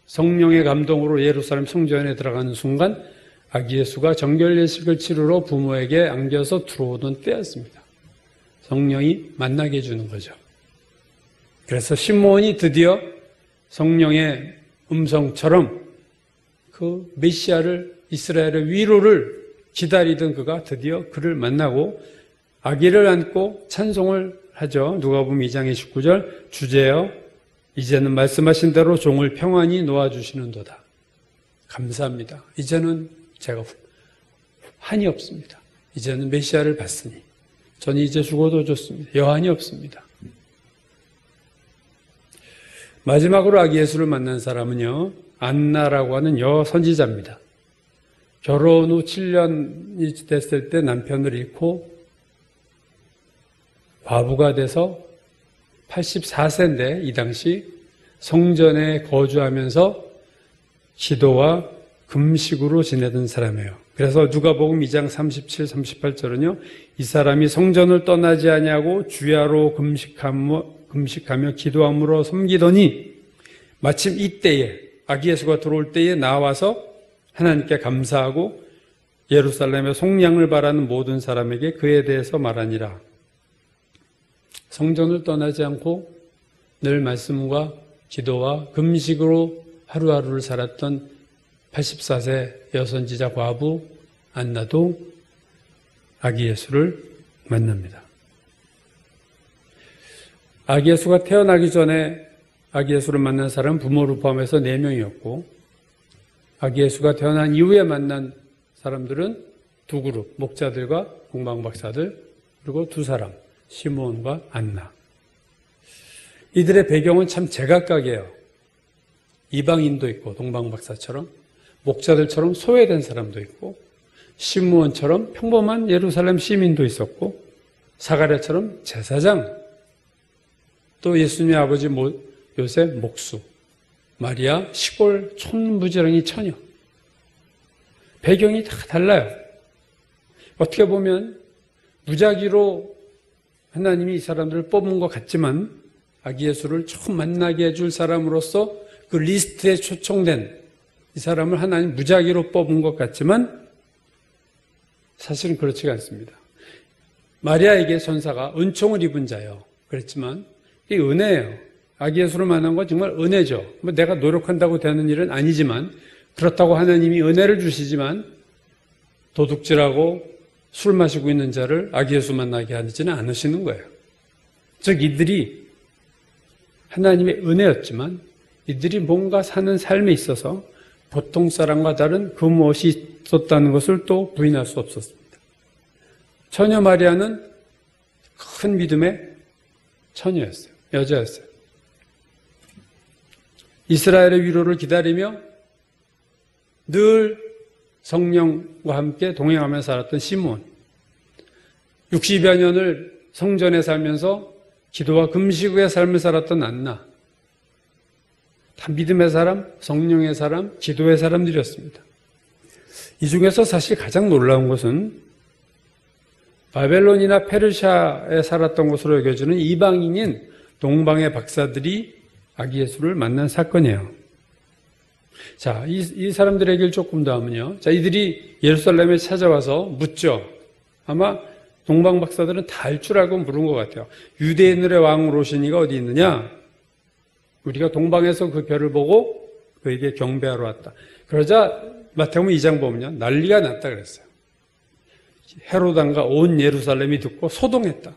성령의 감동으로 예루살렘 성전에 들어가는 순간 아기 예수가 정결 예식을 치르러 부모에게 안겨서 들어오던 때였습니다. 성령이 만나게 해주는 거죠. 그래서 시므온이 드디어 성령의 음성처럼 그 메시아를 이스라엘의 위로를 기다리던 그가 드디어 그를 만나고 아기를 안고 찬송을 하죠. 누가복음 2장 29절 주제여 이제는 말씀하신 대로 종을 평안히 놓아주시는도다. 감사합니다. 이제는 제가 한이 없습니다. 이제는 메시아를 봤으니 저는 이제 죽어도 좋습니다. 여한이 없습니다. 마지막으로 아기 예수를 만난 사람은요, 안나라고 하는 여선지자입니다. 결혼 후 7년이 됐을 때 남편을 잃고 과부가 돼서 84세인데 이 당시 성전에 거주하면서 기도와 금식으로 지내던 사람이에요. 그래서 누가복음 2장 37, 38절은요. 이 사람이 성전을 떠나지 아니하고 주야로 금식하며 기도함으로 섬기더니 마침 이때에 아기 예수가 들어올 때에 나와서 하나님께 감사하고 예루살렘의 속량을 바라는 모든 사람에게 그에 대해서 말하니라. 성전을 떠나지 않고 늘 말씀과 기도와 금식으로 하루하루를 살았던 84세 여선지자 과부 안나도 아기 예수를 만납니다. 아기 예수가 태어나기 전에 아기 예수를 만난 사람은 부모를 포함해서 4명이었고 아기 예수가 태어난 이후에 만난 사람들은 2그룹, 목자들과 공방박사들 그리고 2사람, 시므온과 안나. 이들의 배경은 참 제각각이에요. 이방인도 있고 동방박사처럼 목자들처럼 소외된 사람도 있고, 시므온처럼 평범한 예루살렘 시민도 있었고, 사가랴처럼 제사장, 또 예수님의 아버지 요셉 목수, 마리아 시골 촌부지런이 처녀. 배경이 다 달라요. 어떻게 보면 무작위로 하나님이 이 사람들을 뽑은 것 같지만 아기 예수를 처음 만나게 해줄 사람으로서 그 리스트에 초청된 이 사람을 하나님 무작위로 뽑은 것 같지만 사실은 그렇지가 않습니다. 마리아에게 천사가 은총을 입은 자요. 그랬지만 이게 은혜예요. 아기 예수를 만난 건 정말 은혜죠. 뭐 내가 노력한다고 되는 일은 아니지만 그렇다고 하나님이 은혜를 주시지만 도둑질하고 술 마시고 있는 자를 아기 예수 만나게 하지는 않으시는 거예요. 즉 이들이 하나님의 은혜였지만 이들이 뭔가 사는 삶에 있어서 보통 사람과 다른 그 무엇이 있었다는 것을 또 부인할 수 없었습니다. 처녀 마리아는 큰 믿음의 처녀였어요. 여자였어요. 이스라엘의 위로를 기다리며 늘 성령과 함께 동행하며 살았던 시므온. 60여 년을 성전에 살면서 기도와 금식의 삶을 살았던 안나. 다 믿음의 사람, 성령의 사람, 기도의 사람들이었습니다. 이 중에서 사실 가장 놀라운 것은 바벨론이나 페르시아에 살았던 것으로 여겨지는 이방인인 동방의 박사들이 아기 예수를 만난 사건이에요. 자, 이 사람들의 얘기를 조금 더 하면요. 자, 이들이 예루살렘에 찾아와서 묻죠. 아마 동방 박사들은 다 알 줄 알고 물은 것 같아요. 유대인들의 왕으로 오신 이가 어디 있느냐? 우리가 동방에서 그 별을 보고 그에게 경배하러 왔다. 그러자 마태복음 2장 보면요. 난리가 났다 그랬어요. 헤롯 왕과 온 예루살렘이 듣고 소동했다.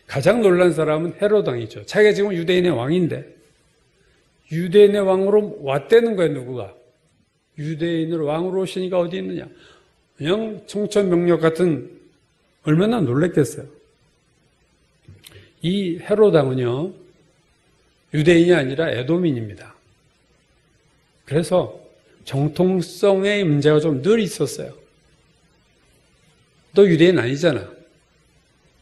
가장 놀란 사람은 헤롯 왕이죠. 자기가 지금 유대인의 왕인데 유대인의 왕으로 왔다는 거예요. 누구가? 유대인으로 왕으로 오신 이가 어디 있느냐? 그냥 청천벽력 같은 얼마나 놀랬겠어요. 이 헤롯 왕은요. 유대인이 아니라 에돔인입니다. 그래서 정통성의 문제가 좀 늘 있었어요. 너 유대인 아니잖아.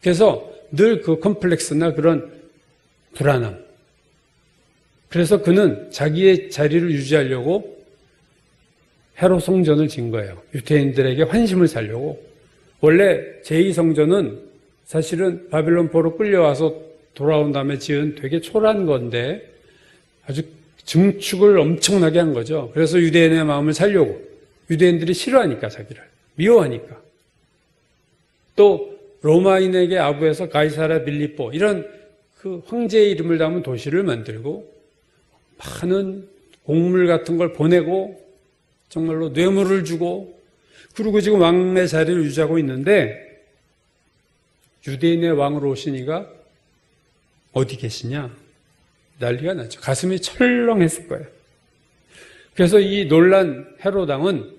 그래서 늘 그 컴플렉스나 그런 불안함. 그래서 그는 자기의 자리를 유지하려고 헤롯 성전을 진 거예요. 유대인들에게 환심을 사려고. 원래 제2성전은 사실은 바벨론 포로 끌려와서 돌아온 다음에 지은 되게 초라한 건데 아주 증축을 엄청나게 한 거죠. 그래서 유대인의 마음을 살려고. 유대인들이 싫어하니까 자기를. 미워하니까. 또 로마인에게 아부해서 가이사랴 빌립보 이런 그 황제의 이름을 담은 도시를 만들고 많은 곡물 같은 걸 보내고 정말로 뇌물을 주고 그리고 지금 왕의 자리를 유지하고 있는데 유대인의 왕으로 오신 이가 어디 계시냐? 난리가 났죠. 가슴이 철렁했을 거예요. 그래서 이 놀란 헤롯 왕은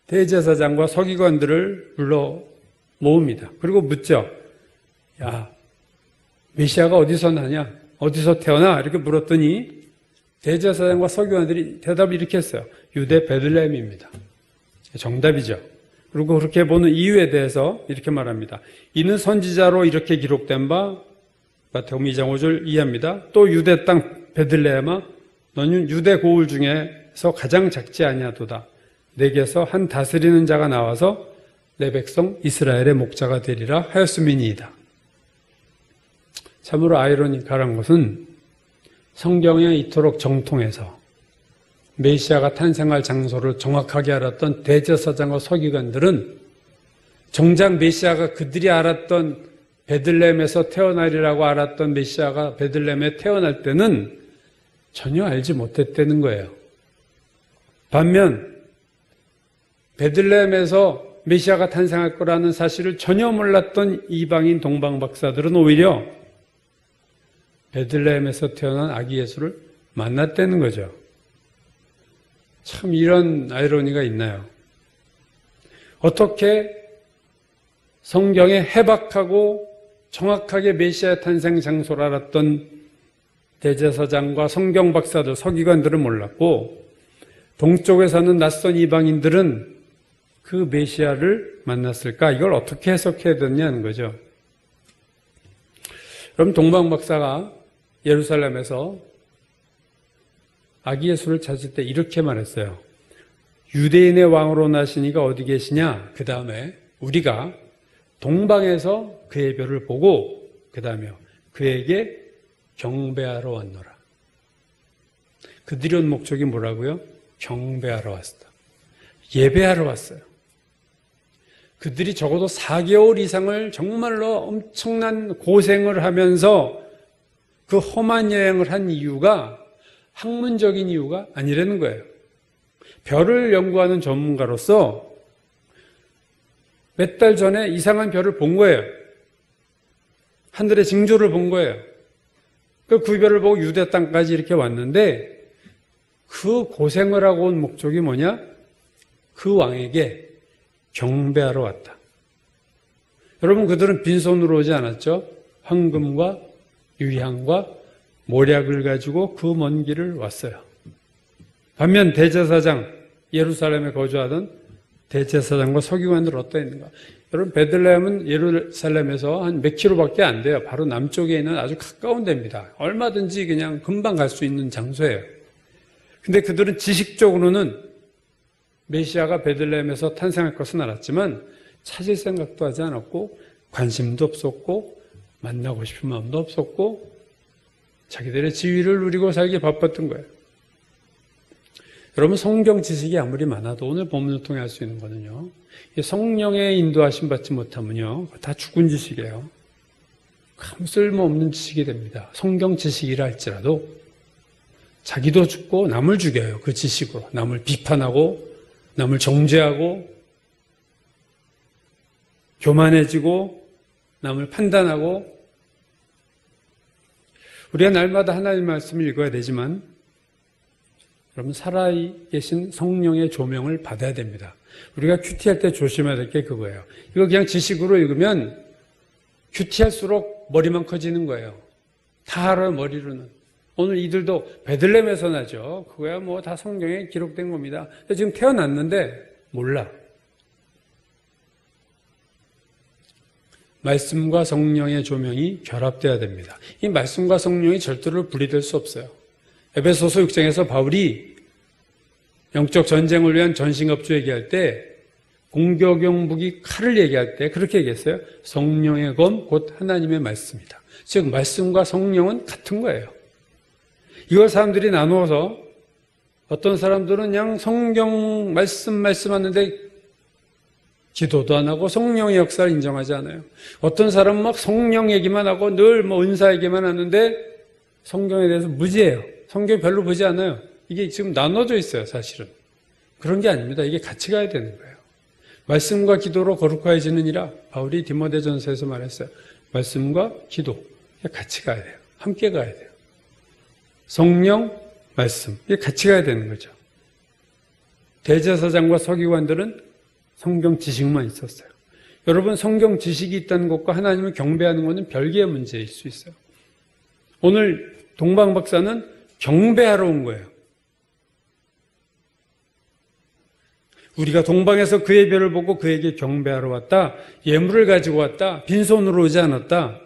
대제사장과 서기관들을 불러 모읍니다. 그리고 묻죠. 야, 메시아가 어디서 나냐? 어디서 태어나? 이렇게 물었더니 대제사장과 서기관들이 대답을 이렇게 했어요. 유대 베들레헴입니다. 정답이죠. 그리고 그렇게 보는 이유에 대해서 이렇게 말합니다. 이는 선지자로 이렇게 기록된 바 마태복음 2장 5절 이해합니다. 또 유대 땅 베들레헴아 너는 유대 고을 중에서 가장 작지 아니하도다. 내게서 한 다스리는 자가 나와서 내 백성 이스라엘의 목자가 되리라 하였음이니이다. 참으로 아이러니컬한 것은 성경에 이토록 정통해서 메시아가 탄생할 장소를 정확하게 알았던 대제사장과 서기관들은 정작 메시아가 그들이 알았던 베들레헴에서 태어나리라고 알았던 메시아가 베들레헴에 태어날 때는 전혀 알지 못했다는 거예요. 반면 베들레헴에서 메시아가 탄생할 거라는 사실을 전혀 몰랐던 이방인 동방 박사들은 오히려 베들레헴에서 태어난 아기 예수를 만났다는 거죠. 참 이런 아이러니가 있나요? 어떻게 성경에 해박하고 정확하게 메시아 탄생 장소를 알았던 대제사장과 성경 박사들, 서기관들은 몰랐고 동쪽에 사는 낯선 이방인들은 그 메시아를 만났을까? 이걸 어떻게 해석해야 되느냐는 거죠. 그럼 동방 박사가 예루살렘에서 아기 예수를 찾을 때 이렇게 말했어요. 유대인의 왕으로 나신 이가 어디 계시냐? 그 다음에 우리가 동방에서 그의 별을 보고 그 다음에 그에게 경배하러 왔노라. 그들이 온 목적이 뭐라고요? 경배하러 왔다. 예배하러 왔어요. 그들이 적어도 4개월 이상을 정말로 엄청난 고생을 하면서 그 험한 여행을 한 이유가 학문적인 이유가 아니라는 거예요. 별을 연구하는 전문가로서 몇 달 전에 이상한 별을 본 거예요. 하늘의 징조를 본 거예요. 그 별을 보고 유대 땅까지 이렇게 왔는데 그 고생을 하고 온 목적이 뭐냐? 그 왕에게 경배하러 왔다. 여러분, 그들은 빈손으로 오지 않았죠? 황금과 유향과 모략을 가지고 그 먼 길을 왔어요. 반면 대제사장, 예루살렘에 거주하던 대제사장과 서기관들 어떠 있는가? 여러분, 베들레헴은 예루살렘에서 한 몇 킬로밖에 안 돼요. 바로 남쪽에 있는 아주 가까운 데입니다. 얼마든지 그냥 금방 갈 수 있는 장소예요. 근데 그들은 지식적으로는 메시아가 베들레헴에서 탄생할 것은 알았지만 찾을 생각도 하지 않았고 관심도 없었고 만나고 싶은 마음도 없었고 자기들의 지위를 누리고 살기 바빴던 거예요. 여러분, 성경 지식이 아무리 많아도 오늘 본문을 통해 할 수 있는 거는요, 성령의 인도하심 받지 못하면요 다 죽은 지식이에요. 아무 쓸모없는 지식이 됩니다. 성경 지식이라 할지라도 자기도 죽고 남을 죽여요. 그 지식으로 남을 비판하고 남을 정죄하고 교만해지고 남을 판단하고. 우리가 날마다 하나님의 말씀을 읽어야 되지만 여러분, 살아계신 성령의 조명을 받아야 됩니다. 우리가 큐티할 때 조심해야 될 게 그거예요. 이거 그냥 지식으로 읽으면 큐티할수록 머리만 커지는 거예요. 다 알아요, 머리로는. 오늘 이들도 베들레헴에서 나죠. 그거야 뭐 다 성경에 기록된 겁니다. 근데 지금 태어났는데 몰라. 말씀과 성령의 조명이 결합돼야 됩니다. 이 말씀과 성령이 절대로 분리될 수 없어요. 에베소서 6장에서 바울이 영적 전쟁을 위한 전신갑주 얘기할 때 공격용 무기 칼을 얘기할 때 그렇게 얘기했어요. 성령의 검 곧 하나님의 말씀이다. 즉 말씀과 성령은 같은 거예요. 이걸 사람들이 나누어서 어떤 사람들은 그냥 성경 말씀하는데 기도도 안 하고 성령의 역사를 인정하지 않아요. 어떤 사람은 막 성령 얘기만 하고 늘 뭐 은사 얘기만 하는데 성경에 대해서 무지해요. 성경 별로 보지 않아요. 이게 지금 나눠져 있어요, 사실은. 그런 게 아닙니다. 이게 같이 가야 되는 거예요. 말씀과 기도로 거룩해지느니라 바울이 디모데전서에서 말했어요. 말씀과 기도 같이 가야 돼요. 함께 가야 돼요. 성령, 말씀 이게 같이 가야 되는 거죠. 대제사장과 서기관들은 성경 지식만 있었어요. 여러분, 성경 지식이 있다는 것과 하나님을 경배하는 것은 별개의 문제일 수 있어요. 오늘 동방 박사는 경배하러 온 거예요. 우리가 동방에서 그의 별을 보고 그에게 경배하러 왔다. 예물을 가지고 왔다. 빈손으로 오지 않았다.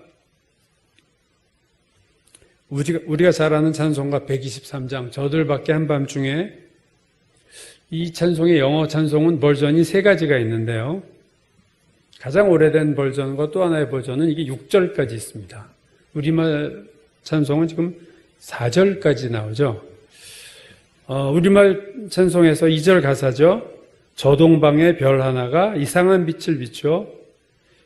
우리가 잘 아는 찬송가 123장 저들밖에 한밤중에, 이 찬송의 영어 찬송은 버전이 3가지가 있는데요. 가장 오래된 버전과 또 하나의 버전은 이게 6절까지 있습니다. 우리말 찬송은 지금 4절까지 나오죠. 우리말 찬송에서 2절 가사죠. 저 동방의 별 하나가 이상한 빛을 비춰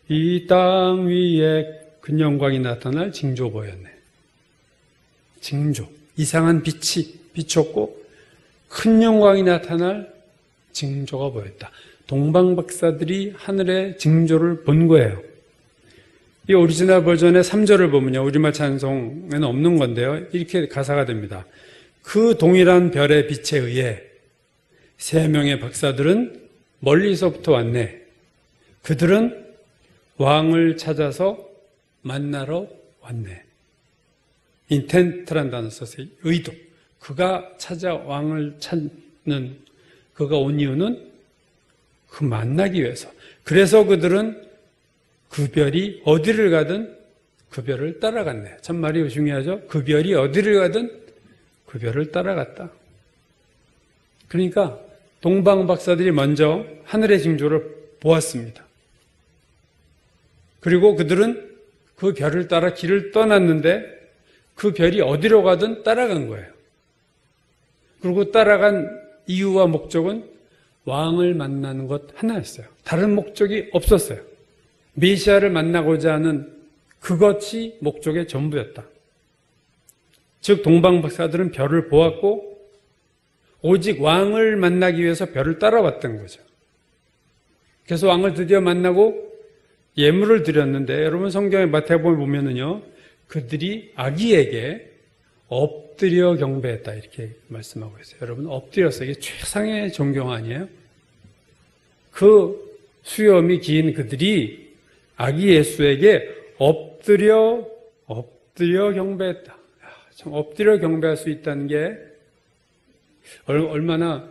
이 땅 위에 큰 영광이 나타날 징조 보였네. 징조, 이상한 빛이 비췄고 큰 영광이 나타날 징조가 보였다. 동방 박사들이 하늘의 징조를 본 거예요. 이 오리지널 버전의 3절을 보면요, 우리말 찬송에는 없는 건데요, 이렇게 가사가 됩니다. 그 동일한 별의 빛에 의해 3명의 박사들은 멀리서부터 왔네. 그들은 왕을 찾아서 만나러 왔네. 인텐트란 단어 썼어요. 의도. 그가 왕을 그가 온 이유는 그 만나기 위해서. 그래서 그들은 그 별이 어디를 가든 그 별을 따라갔네. 참 말이 중요하죠. 그 별이 어디를 가든 그 별을 따라갔다. 그러니까 동방 박사들이 먼저 하늘의 징조를 보았습니다. 그리고 그들은 그 별을 따라 길을 떠났는데 그 별이 어디로 가든 따라간 거예요. 그리고 따라간 이유와 목적은 왕을 만나는 것 하나였어요. 다른 목적이 없었어요. 메시아를 만나고자 하는 그것이 목적의 전부였다. 즉 동방 박사들은 별을 보았고 오직 왕을 만나기 위해서 별을 따라왔던 거죠. 그래서 왕을 드디어 만나고 예물을 드렸는데 여러분 성경의 마태복음에 보면은요, 그들이 아기에게 엎드려 경배했다 이렇게 말씀하고 있어요. 여러분 엎드렸어요. 이게 최상의 존경 아니에요? 그 수염이 긴 그들이 아기 예수에게 엎드려 경배했다. 참 엎드려 경배할 수 있다는 게 얼마나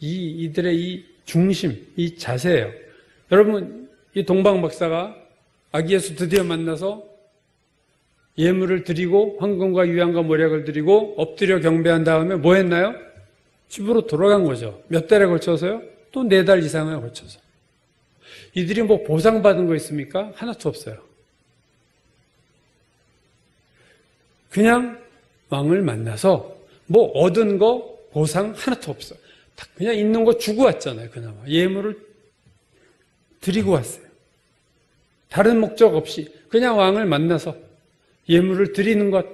이들의 이 중심, 이 자세예요. 여러분 이 동방 박사가 아기 예수 드디어 만나서 예물을 드리고 황금과 유향과 모략을 드리고 엎드려 경배한 다음에 뭐 했나요? 집으로 돌아간 거죠. 몇 달에 걸쳐서요? 또 4달 이상에 걸쳐서. 이들이 뭐 보상받은 거 있습니까? 하나도 없어요. 그냥 왕을 만나서 뭐 얻은 거 보상 하나도 없어. 그냥 있는 거 주고 왔잖아요. 그나마 예물을 드리고 왔어요. 다른 목적 없이 그냥 왕을 만나서 예물을 드리는 것,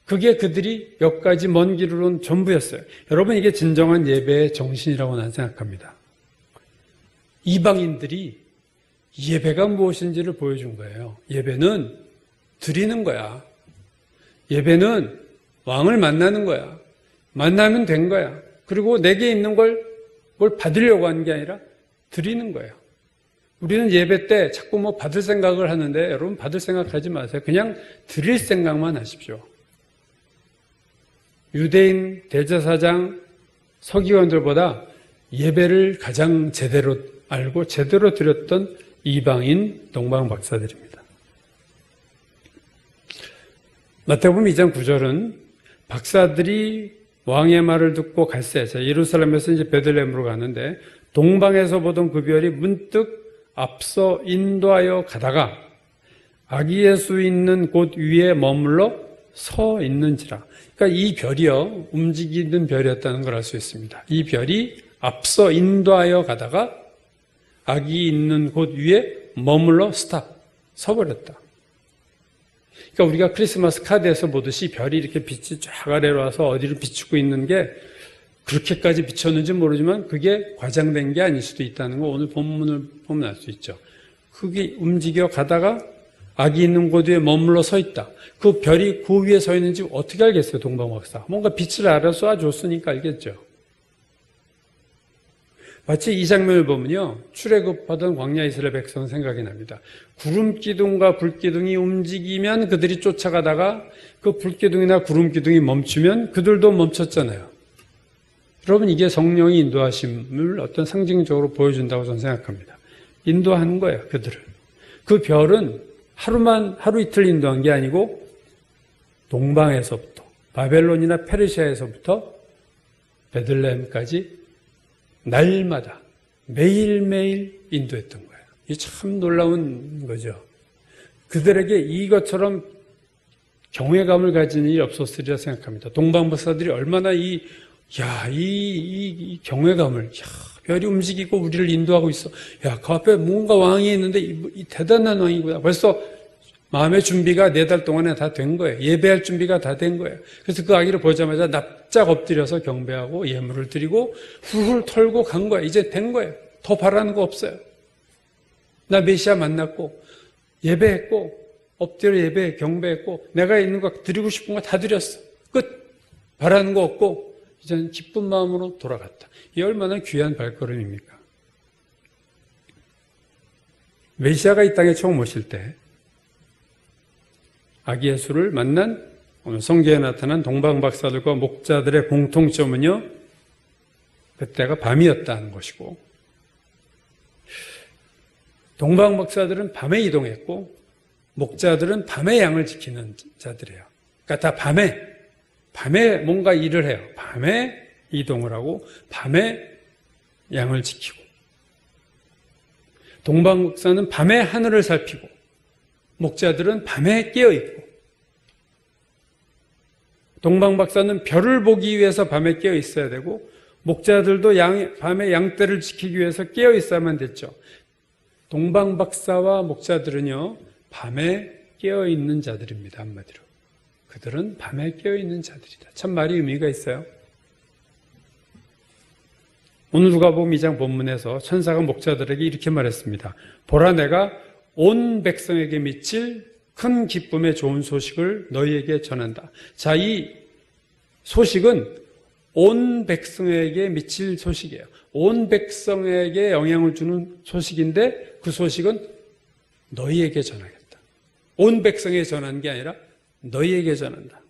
그게 그들이 여기까지 먼 길을 온 전부였어요. 여러분 이게 진정한 예배의 정신이라고 난 생각합니다. 이방인들이 예배가 무엇인지를 보여준 거예요. 예배는 드리는 거야. 예배는 왕을 만나는 거야. 만나면 된 거야. 그리고 내게 있는 뭘 받으려고 하는 게 아니라 드리는 거예요. 우리는 예배 때 자꾸 뭐 받을 생각을 하는데 여러분 받을 생각하지 마세요. 그냥 드릴 생각만 하십시오. 유대인 대제사장 서기관들보다 예배를 가장 제대로 알고 제대로 드렸던 이방인 동방 박사들입니다. 마태복음 2장 9절은 박사들이 왕의 말을 듣고 갈새, 예루살렘에서 이제 베들레헴으로 가는데 동방에서 보던 그 별이 문득 앞서 인도하여 가다가 아기 예수 있는 곳 위에 머물러 서 있는지라. 그러니까 이 별이요, 움직이는 별이었다는 걸 알 수 있습니다. 이 별이 앞서 인도하여 가다가 아기 있는 곳 위에 머물러 서버렸다. 그러니까 우리가 크리스마스 카드에서 보듯이 별이 이렇게 빛이 쫙 아래로 와서 어디를 비추고 있는 게 그렇게까지 비쳤는지 모르지만 그게 과장된 게 아닐 수도 있다는 거 오늘 본문을 보면 알 수 있죠. 그게 움직여 가다가 아기 있는 곳 위에 머물러 서 있다. 그 별이 그 위에 서 있는지 어떻게 알겠어요, 동방박사? 뭔가 빛을 알아서 쏴줬으니까 알겠죠. 마치 이 장면을 보면요, 출애굽하던 광야 이스라엘 백성 생각이 납니다. 구름 기둥과 불 기둥이 움직이면 그들이 쫓아가다가 그 불 기둥이나 구름 기둥이 멈추면 그들도 멈췄잖아요. 여러분 이게 성령이 인도하심을 어떤 상징적으로 보여준다고 저는 생각합니다. 인도하는 거예요, 그들을. 그 별은 하루 이틀 인도한 게 아니고 동방에서부터 바벨론이나 페르시아에서부터 베들레헴까지 날마다 매일매일 인도했던 거예요. 이게 참 놀라운 거죠. 그들에게 이것처럼 경외감을 가진 일이 없었으리라 생각합니다. 동방박사들이 얼마나 이 경외감을, 별이 움직이고 우리를 인도하고 있어. 그 앞에 뭔가 왕이 있는데 이 대단한 왕이구나. 벌써 마음의 준비가 4달 동안에 다 된 거예요. 예배할 준비가 다 된 거예요. 그래서 그 아기를 보자마자 납작 엎드려서 경배하고 예물을 드리고 훌훌 털고 간 거예요. 이제 된 거예요. 더 바라는 거 없어요. 나 메시아 만났고 예배했고 엎드려 예배 경배했고 내가 있는 거 드리고 싶은 거 다 드렸어. 끝. 바라는 거 없고 이제는 기쁜 마음으로 돌아갔다. 이게 얼마나 귀한 발걸음입니까? 메시아가 이 땅에 처음 오실 때 아기 예수를 만난 오늘 성경에 나타난 동방박사들과 목자들의 공통점은요, 그때가 밤이었다는 것이고, 동방 목사들은 밤에 이동했고 목자들은 밤에 양을 지키는 자들이에요. 그러니까 다 밤에 뭔가 일을 해요. 밤에 이동을 하고 밤에 양을 지키고, 동방 목사는 밤에 하늘을 살피고 목자들은 밤에 깨어있고, 동방 박사는 별을 보기 위해서 밤에 깨어 있어야 되고 목자들도 밤에 양떼를 지키기 위해서 깨어 있어야만 됐죠. 동방 박사와 목자들은요, 밤에 깨어 있는 자들입니다. 한마디로 그들은 밤에 깨어 있는 자들이다. 참 말이 의미가 있어요. 오늘 누가복음 2장 본문에서 천사가 목자들에게 이렇게 말했습니다. 보라, 내가 온 백성에게 미칠 큰 기쁨의 좋은 소식을 너희에게 전한다. 자, 이 소식은 온 백성에게 미칠 소식이에요. 온 백성에게 영향을 주는 소식인데 그 소식은 너희에게 전하겠다. 온 백성에 전하는 게 아니라 너희에게 전한다.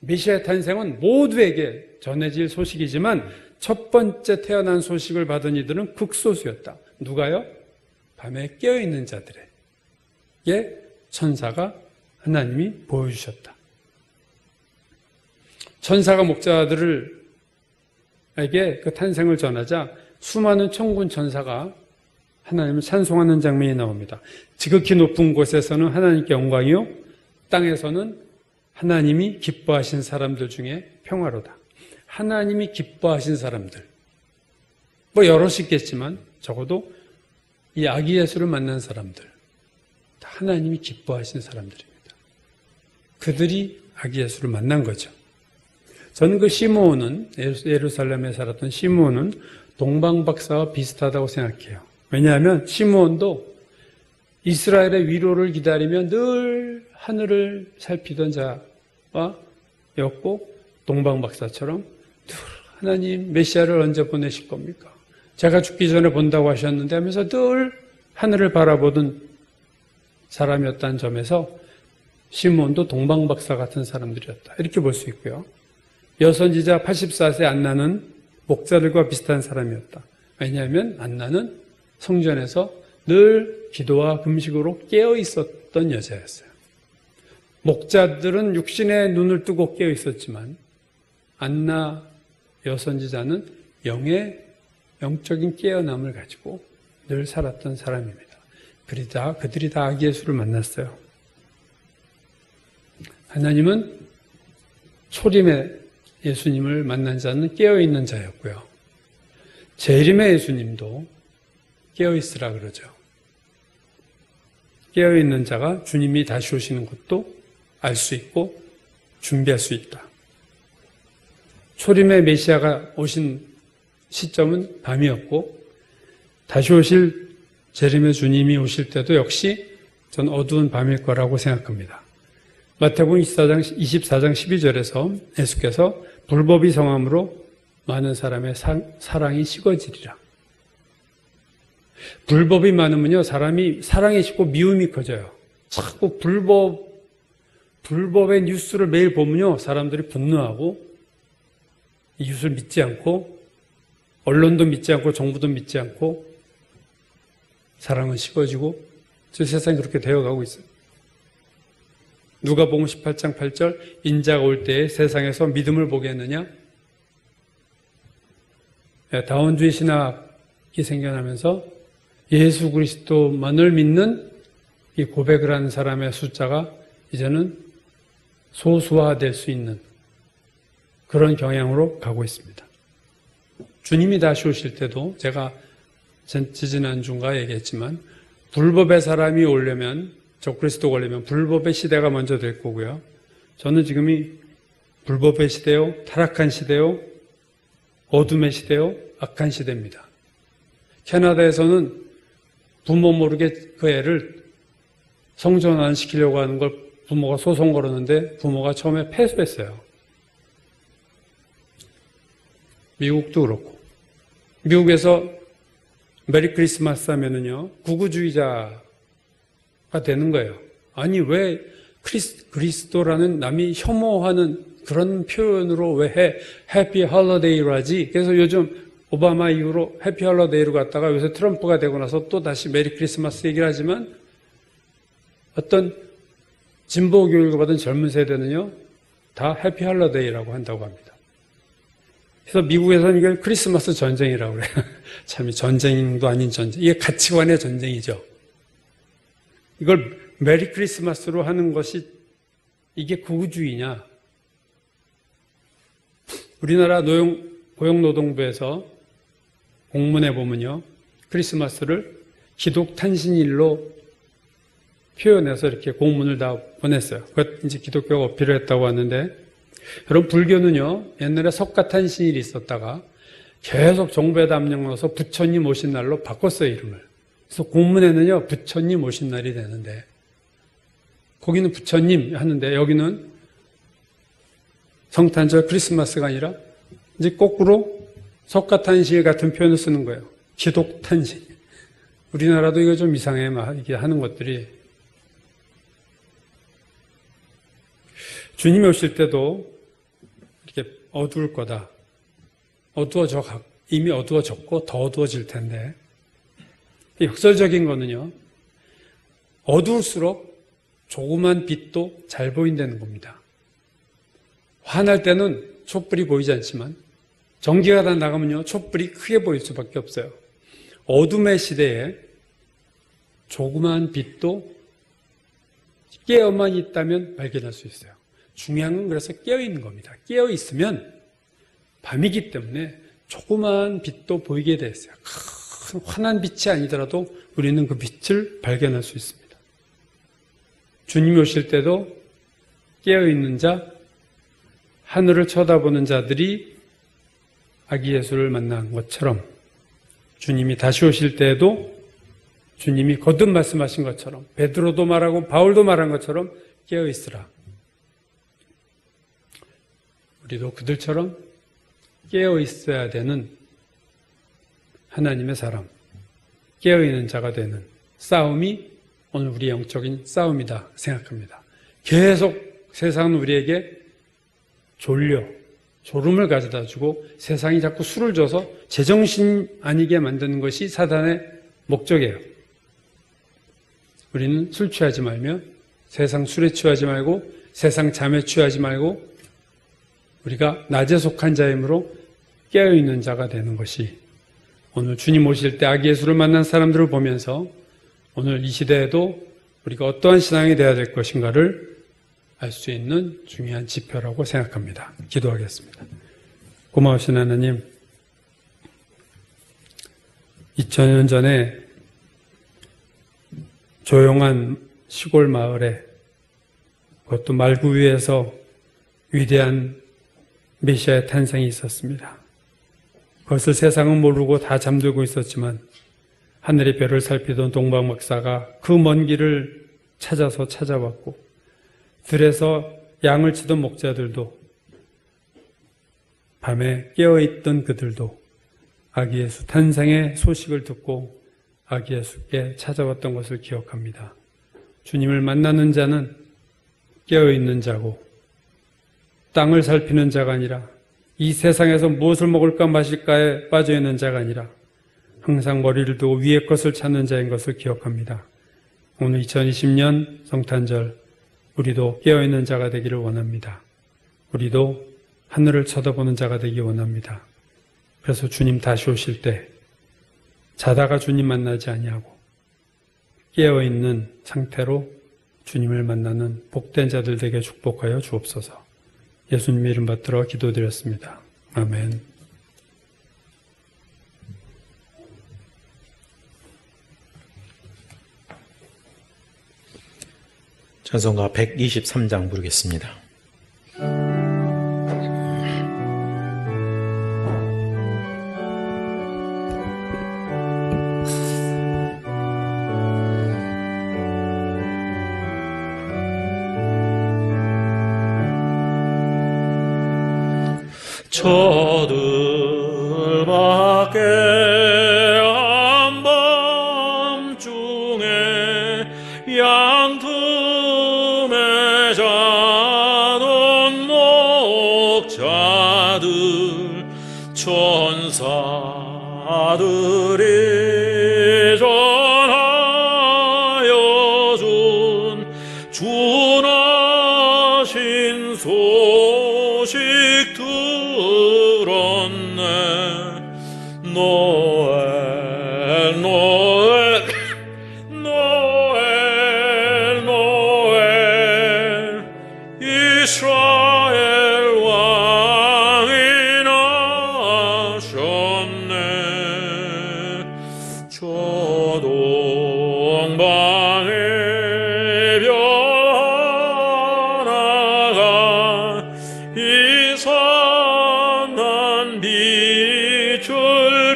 메시아의 탄생은 모두에게 전해질 소식이지만 첫 번째 태어난 소식을 받은 이들은 극소수였다. 누가요? 밤에 깨어있는 자들에게 천사가 하나님이 보여주셨다. 천사가 목자들에게 그 탄생을 전하자 수많은 천군 천사가 하나님을 찬송하는 장면이 나옵니다. 지극히 높은 곳에서는 하나님께 영광이요, 땅에서는 하나님이 기뻐하신 사람들 중에 평화로다. 하나님이 기뻐하신 사람들, 뭐 여럿이 있겠지만 적어도 이 아기 예수를 만난 사람들, 하나님이 기뻐하신 사람들입니다. 그들이 아기 예수를 만난 거죠. 저는 그 시므온은, 예루살렘에 살았던 시므온은 동방 박사와 비슷하다고 생각해요. 왜냐하면 시므온도 이스라엘의 위로를 기다리며 늘 하늘을 살피던 자였고, 동방 박사처럼 늘 하나님 메시아를 언제 보내실 겁니까? 제가 죽기 전에 본다고 하셨는데 하면서 늘 하늘을 바라보던 사람이었다는 점에서 시므온도 동방 박사 같은 사람들이었다, 이렇게 볼 수 있고요. 여선지자 84세 안나는 목자들과 비슷한 사람이었다. 왜냐하면 안나는 성전에서 늘 기도와 금식으로 깨어 있었던 여자였어요. 목자들은 육신의 눈을 뜨고 깨어 있었지만 안나 여선지자는 영적인 깨어남을 가지고 늘 살았던 사람입니다. 그들이 다 아기 예수를 만났어요. 하나님은 초림의 예수님을 만난 자는 깨어있는 자였고요. 재림의 예수님도 깨어있으라 그러죠. 깨어있는 자가 주님이 다시 오시는 것도 알 수 있고 준비할 수 있다. 초림의 메시아가 오신 시점은 밤이었고 다시 오실 재림의 주님이 오실 때도 역시 전 어두운 밤일 거라고 생각합니다. 마태복음 24장 12절에서 예수께서 불법이 성함으로 많은 사람의 사랑이 식어지리라. 불법이 많으면요, 사람이 사랑이 식고 미움이 커져요. 자꾸 불법의 뉴스를 매일 보면요, 사람들이 분노하고 이 뉴스를 믿지 않고 언론도 믿지 않고 정부도 믿지 않고 사랑은 식어지고 저 세상이 그렇게 되어가고 있어요. 누가복음 18장 8절 인자가 올 때에 세상에서 믿음을 보겠느냐? 다원주의 신학이 생겨나면서 예수 그리스도만을 믿는 이 고백을 하는 사람의 숫자가 이제는 소수화될 수 있는 그런 경향으로 가고 있습니다. 주님이 다시 오실 때도 제가 지지난주인가 얘기했지만 불법의 사람이 오려면 적그리스도가 오려면 불법의 시대가 먼저 될 거고요. 저는 지금이 불법의 시대요, 타락한 시대요, 어둠의 시대요, 악한 시대입니다. 캐나다에서는 부모 모르게 그 애를 성전 안 시키려고 하는 걸 부모가 소송 걸었는데 부모가 처음에 패소했어요. 미국도 그렇고. 미국에서 메리 크리스마스 하면은요, 구구주의자가 되는 거예요. 아니, 왜 그리스도라는 남이 혐오하는 그런 표현으로 왜 해피 홀리데이로 하지? 그래서 요즘 오바마 이후로 해피 홀리데이로 갔다가 요새 트럼프가 되고 나서 또 다시 메리 크리스마스 얘기를 하지만 어떤 진보 교육을 받은 젊은 세대는요, 다 해피 홀리데이라고 한다고 합니다. 그래서 미국에서는 이걸 크리스마스 전쟁이라고 그래요. 참, 전쟁도 아닌 전쟁. 이게 가치관의 전쟁이죠. 이걸 메리 크리스마스로 하는 것이 이게 구구주의냐? 우리나라 고용노동부에서 공문에 보면요, 크리스마스를 기독탄신일로 표현해서 이렇게 공문을 다 보냈어요. 그것 이제 기독교가 어필을 했다고 하는데, 여러분, 불교는요, 옛날에 석가탄신일이 있었다가 계속 정부에 담령 넣어서 부처님 오신 날로 바꿨어요, 이름을. 그래서 공문에는요, 부처님 오신 날이 되는데, 거기는 부처님 하는데, 여기는 성탄절 크리스마스가 아니라, 이제 거꾸로 석가탄신일 같은 표현을 쓰는 거예요. 기독탄신. 우리나라도 이거 좀 이상해, 이게 하는 것들이. 주님이 오실 때도 이렇게 어두울 거다. 이미 어두워졌고 더 어두워질 텐데. 역설적인 거는요, 어두울수록 조그만 빛도 잘 보인다는 겁니다. 화날 때는 촛불이 보이지 않지만 전기가 다 나가면요, 촛불이 크게 보일 수밖에 없어요. 어둠의 시대에 조그만 빛도 깨어만 있다면 발견할 수 있어요. 중요한 건 그래서 깨어있는 겁니다. 깨어있으면 밤이기 때문에 조그만 빛도 보이게 돼 있어요. 큰 환한 빛이 아니더라도 우리는 그 빛을 발견할 수 있습니다. 주님이 오실 때도 깨어있는 자, 하늘을 쳐다보는 자들이 아기 예수를 만난 것처럼, 주님이 다시 오실 때에도 주님이 거듭 말씀하신 것처럼, 베드로도 말하고 바울도 말한 것처럼 깨어있으라. 우리도 그들처럼 깨어있어야 되는 하나님의 사람, 깨어있는 자가 되는 싸움이 오늘 우리 영적인 싸움이다 생각합니다. 계속 세상은 우리에게 졸음을 가져다 주고 세상이 자꾸 술을 줘서 제정신 아니게 만드는 것이 사단의 목적이에요. 우리는 술 취하지 말며 세상 술에 취하지 말고 세상 잠에 취하지 말고 우리가 낮에 속한 자이므로 깨어있는 자가 되는 것이 오늘 주님 오실 때 아기 예수를 만난 사람들을 보면서 오늘 이 시대에도 우리가 어떠한 신앙이 되어야 될 것인가를 알 수 있는 중요한 지표라고 생각합니다. 기도하겠습니다. 고마우신 하나님, 2000년 전에 조용한 시골 마을에, 그것도 말구 위에서 위대한 메시아의 탄생이 있었습니다. 그것을 세상은 모르고 다 잠들고 있었지만 하늘의 별을 살피던 동방 목사가 그 먼 길을 찾아서 찾아왔고, 들에서 양을 치던 목자들도, 밤에 깨어있던 그들도 아기 예수 탄생의 소식을 듣고 아기 예수께 찾아왔던 것을 기억합니다. 주님을 만나는 자는 깨어있는 자고 땅을 살피는 자가 아니라 이 세상에서 무엇을 먹을까 마실까에 빠져있는 자가 아니라 항상 머리를 두고 위의 것을 찾는 자인 것을 기억합니다. 오늘 2020년 성탄절, 우리도 깨어있는 자가 되기를 원합니다. 우리도 하늘을 쳐다보는 자가 되기 원합니다. 그래서 주님 다시 오실 때 자다가 주님 만나지 아니하고 깨어있는 상태로 주님을 만나는 복된 자들 되게 축복하여 주옵소서. 예수님 이름 받들어 기도드렸습니다. 아멘. 찬송가 123장 부르겠습니다. 저들밖에 한밤중에 양틈에 자는 주 나신 소식 들었네. 노엘 노엘 노엘 노엘 이스라엘 왕이 나셨네. 저 동방의 별 하나가 이 선한 빛을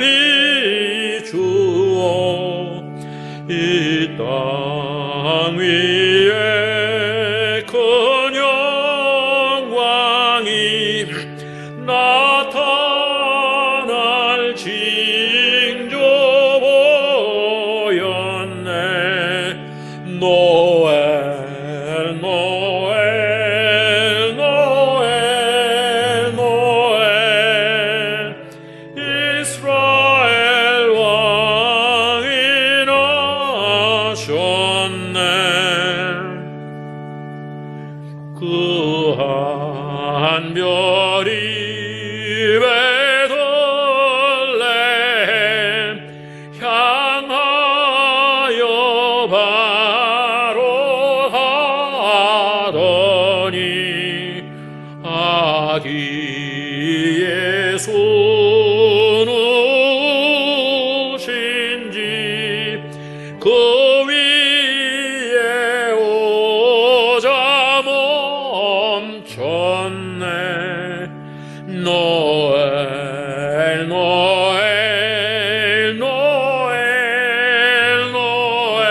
비추어 이 땅 위에 큰 영광이 나타날 징조 보였네. 노엘 노엘 노엘 노엘 이스라엘 왕이 나셨네. 그 한 별이 베들레헴 향하여 바로 하더니 아기 예수 누신지 그 위에 오자 멈췄네. 노엘 노엘 노엘 노엘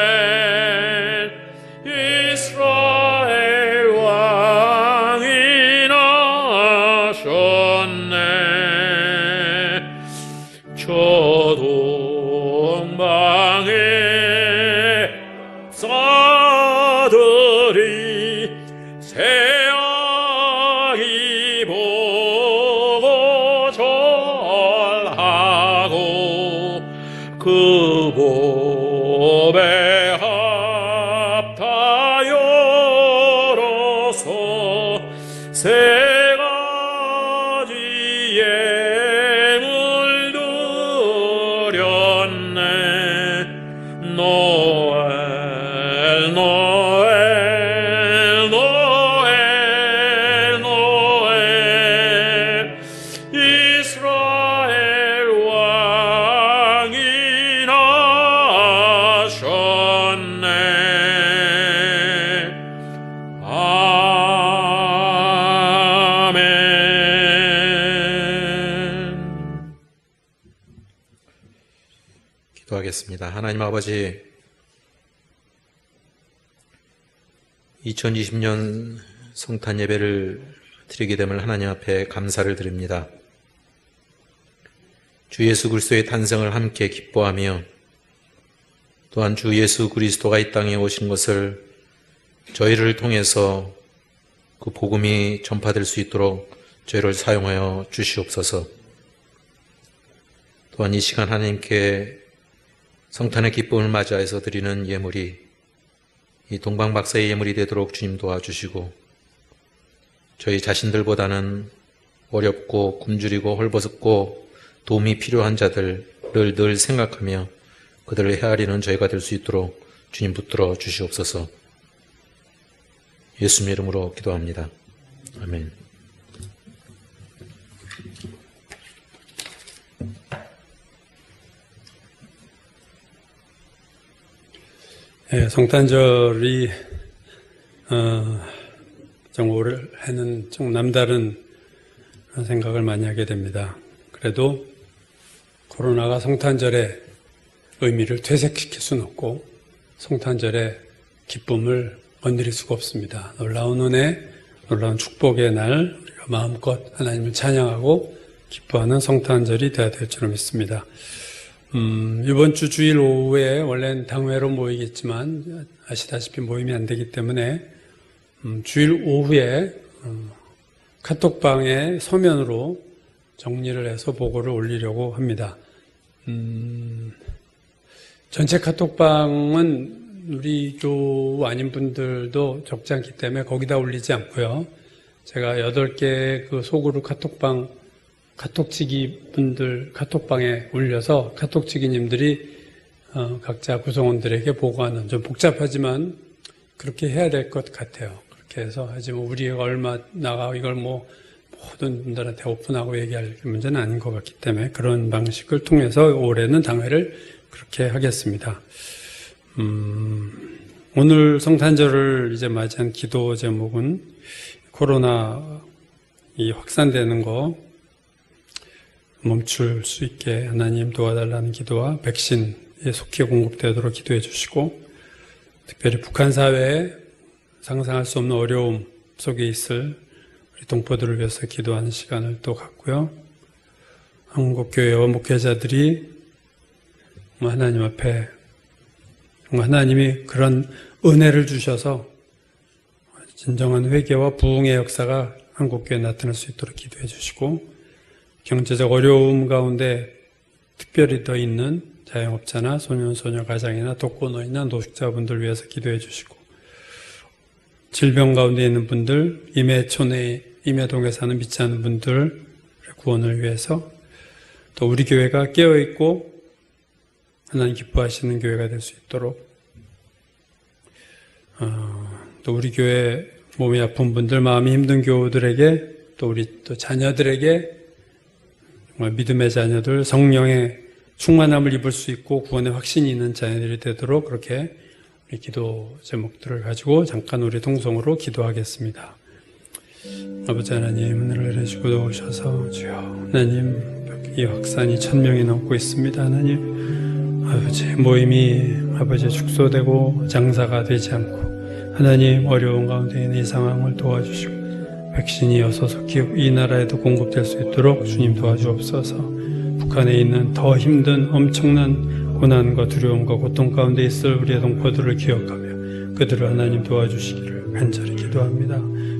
이스라엘 왕이 나셨네. 저 동방의 사들이 새아기 보고 절하고 그 법에 합타여로서 세 가지 예물 드렸네. 노엘 노엘 노엘 노엘 이스라엘 왕이 나셨네. 아멘. 기도하겠습니다. 하나님 아버지, 2020년 성탄 예배를 드리게 됨을 하나님 앞에 감사를 드립니다. 주 예수 그리스도의 탄생을 함께 기뻐하며 또한 주 예수 그리스도가 이 땅에 오신 것을 저희를 통해서 그 복음이 전파될 수 있도록 저희를 사용하여 주시옵소서. 또한 이 시간 하나님께 성탄의 기쁨을 맞이해서 드리는 예물이 이 동방박사의 예물이 되도록 주님 도와주시고, 저희 자신들보다는 어렵고 굶주리고 헐벗고 도움이 필요한 자들을 늘 생각하며 그들을 헤아리는 저희가 될 수 있도록 주님 붙들어 주시옵소서. 예수님 이름으로 기도합니다. 아멘. 성탄절이 좀 올해는 좀 남다른 생각을 많이 하게 됩니다. 그래도 코로나가 성탄절의 의미를 퇴색시킬 수는 없고 성탄절의 기쁨을 건드릴 수가 없습니다. 놀라운 은혜, 놀라운 축복의 날, 우리가 마음껏 하나님을 찬양하고 기뻐하는 성탄절이 되어야 될 줄 믿습니다. 이번 주 주일 오후에 원래는 당회로 모이겠지만 아시다시피 모임이 안 되기 때문에 주일 오후에 카톡방에 서면으로 정리를 해서 보고를 올리려고 합니다. 전체 카톡방은 우리 교우 아닌 분들도 적지 않기 때문에 거기다 올리지 않고요. 제가 8개 그 소그룹 카톡치기 분들 카톡방에 올려서 카톡치기님들이 각자 구성원들에게 보고하는, 좀 복잡하지만 그렇게 해야 될 것 같아요. 그렇게 해서 하지만 우리가 얼마 나가 이걸 뭐 모든 분들한테 오픈하고 얘기할 문제는 아닌 것 같기 때문에 그런 방식을 통해서 올해는 당회를 그렇게 하겠습니다. 오늘 성탄절을 이제 맞이한 기도 제목은 코로나 이 확산되는 거 멈출 수 있게 하나님 도와달라는 기도와 백신에 속히 공급되도록 기도해 주시고, 특별히 북한 사회에 상상할 수 없는 어려움 속에 있을 우리 동포들을 위해서 기도하는 시간을 또 갖고요. 한국교회와 목회자들이 하나님 앞에 하나님이 그런 은혜를 주셔서 진정한 회개와 부흥의 역사가 한국교회에 나타날 수 있도록 기도해 주시고, 경제적 어려움 가운데 특별히 더 있는 자영업자나 소년소녀 가장이나 독거노인이나 노숙자분들 위해서 기도해 주시고, 질병 가운데 있는 분들, 임해동에 사는 믿지 않는 분들의 구원을 위해서, 또 우리 교회가 깨어있고 하나님 기뻐하시는 교회가 될 수 있도록, 또 우리 교회 몸이 아픈 분들, 마음이 힘든 교우들에게, 또 우리 또 자녀들에게 정말 믿음의 자녀들, 성령의 충만함을 입을 수 있고 구원의 확신이 있는 자녀들이 되도록 그렇게 우리 기도 제목들을 가지고 잠깐 우리 동성으로 기도하겠습니다. 아버지 하나님, 은혜를 내리시고 도우셔서 주여, 하나님 이 확산이 1000명이 넘고 있습니다. 하나님 아버지, 모임이 아버지 축소되고 장사가 되지 않고 하나님 어려운 가운데 있는 이 상황을 도와주시고 백신이 어서 속히 이 나라에도 공급될 수 있도록 주님 도와주옵소서. 북한에 있는 더 힘든 엄청난 고난과 두려움과 고통 가운데 있을 우리의 동포들을 기억하며 그들을 하나님 도와주시기를 간절히 기도합니다.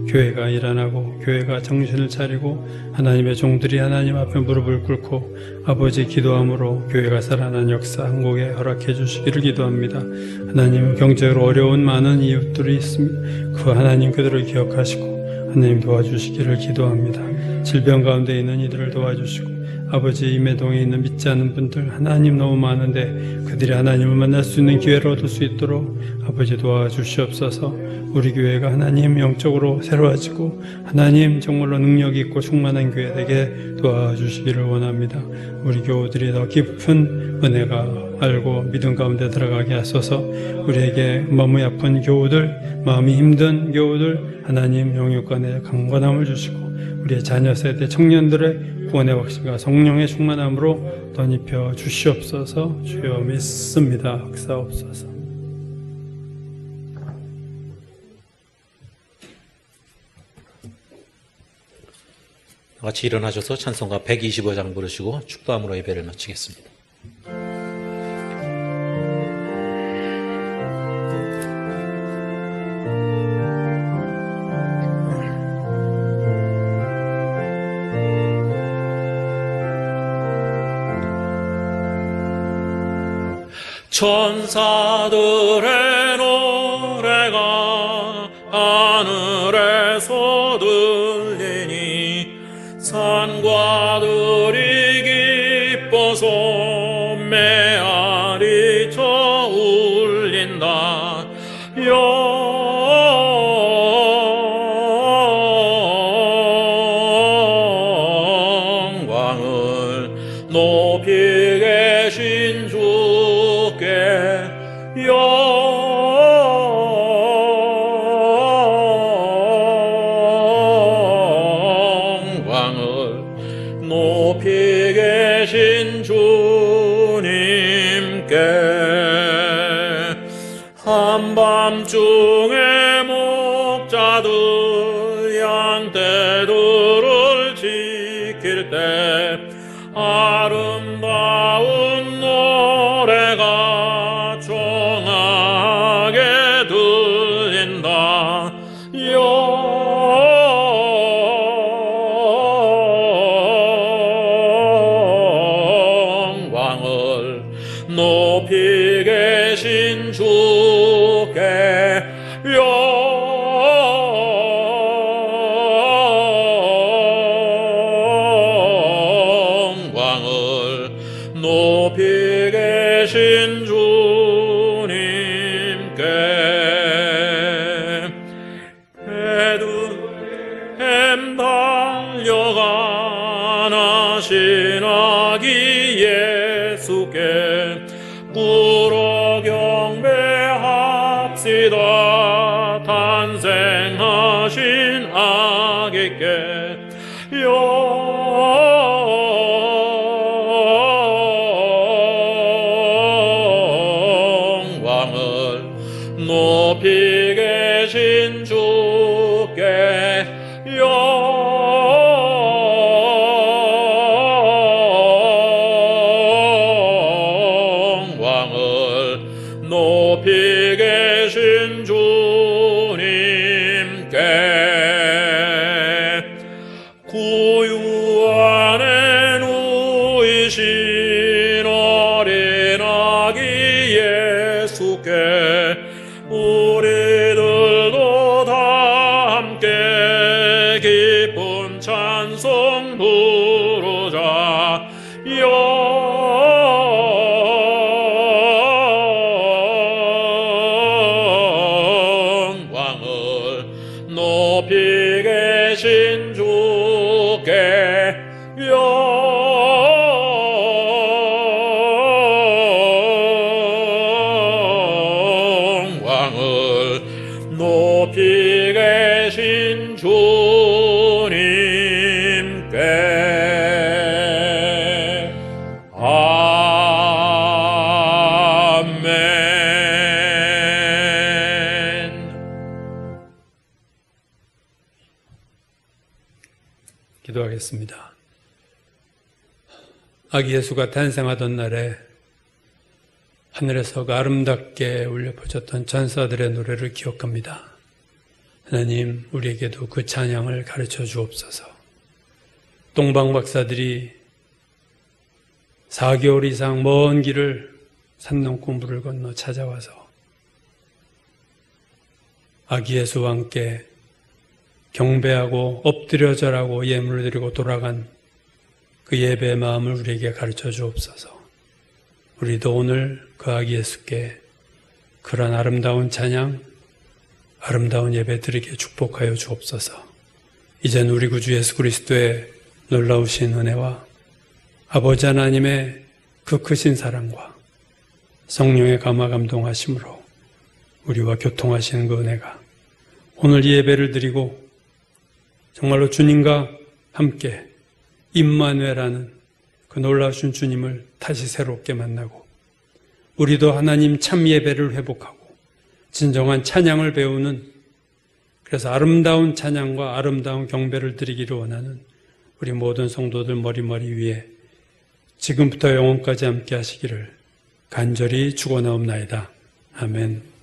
교회가 일어나고 교회가 정신을 차리고 하나님의 종들이 하나님 앞에 무릎을 꿇고 아버지 기도함으로 교회가 살아난 역사 한국에 허락해 주시기를 기도합니다. 하나님, 경제로 어려운 많은 이웃들이 있습니다. 그 하나님 그들을 기억하시고 하나님 도와주시기를 기도합니다. 질병 가운데 있는 이들을 도와주시고 아버지, 임해동에 있는 믿지 않는 분들 하나님 너무 많은데 그들이 하나님을 만날 수 있는 기회를 얻을 수 있도록 아버지 도와주시옵소서. 우리 교회가 하나님 영적으로 새로워지고 하나님 정말로 능력이 있고 충만한 교회 되게 도와주시기를 원합니다. 우리 교우들이 더 깊은 은혜가 알고 믿음 가운데 들어가게 하소서. 우리에게 마음이 아픈 교우들, 마음이 힘든 교우들 하나님 영육간에 강건함을 주시고 우리의 자녀 세대 청년들의 구원의 확신과 성령의 충만함으로 덧입혀 주시옵소서. 주여 믿습니다. 역사옵소서. 같이 일어나셔서 찬송가 125장 부르시고 축도함으로 예배를 마치겠습니다. 천사들의 노래가 하늘에서 들리니 산과들이 기뻐서 메아리 쳐 울린다. 영광을 높이 계신 주께 영광을 높이 계신 주님께 한밤중에 목자들 양떼들을 지킬 때 아름다운 노래가 청하게 들린다. 영광을 높이 계신 주 탄생하신 아기 예수께 꿇어 경배합시다. 탄생하신 아기께 영광을 높이 계신 주께 영광을 높이 계신 주님께 구유 안에 누이신 어린 아기 예수께 우리들도 다 함께 기쁜 찬송 부르자. 영광을 높이 계신 주께 영광을 높이 계신 주님께 아멘. 기도하겠습니다. 아기 예수가 탄생하던 날에 하늘에서 아름답게 울려 퍼졌던 천사들의 노래를 기억합니다. 하나님, 우리에게도 그 찬양을 가르쳐 주옵소서. 동방 박사들이 4개월 이상 먼 길을 산 넘고 물을 건너 찾아와서 아기 예수와 함께 경배하고 엎드려 절하고 예물을 드리고 돌아간 그 예배의 마음을 우리에게 가르쳐 주옵소서. 우리도 오늘 그 아기 예수께 그런 아름다운 찬양, 아름다운 예배 드리게 축복하여 주옵소서. 이젠 우리 구주 예수 그리스도의 놀라우신 은혜와 아버지 하나님의 그 크신 사랑과 성령의 감화 감동하심으로 우리와 교통하시는 그 은혜가 오늘 이 예배를 드리고 정말로 주님과 함께 임마누엘하는 그 놀라우신 주님을 다시 새롭게 만나고 우리도 하나님 참 예배를 회복하고 진정한 찬양을 배우는, 그래서 아름다운 찬양과 아름다운 경배를 드리기를 원하는 우리 모든 성도들 머리머리 위에 지금부터 영원까지 함께 하시기를 간절히 축원하옵나이다. 아멘.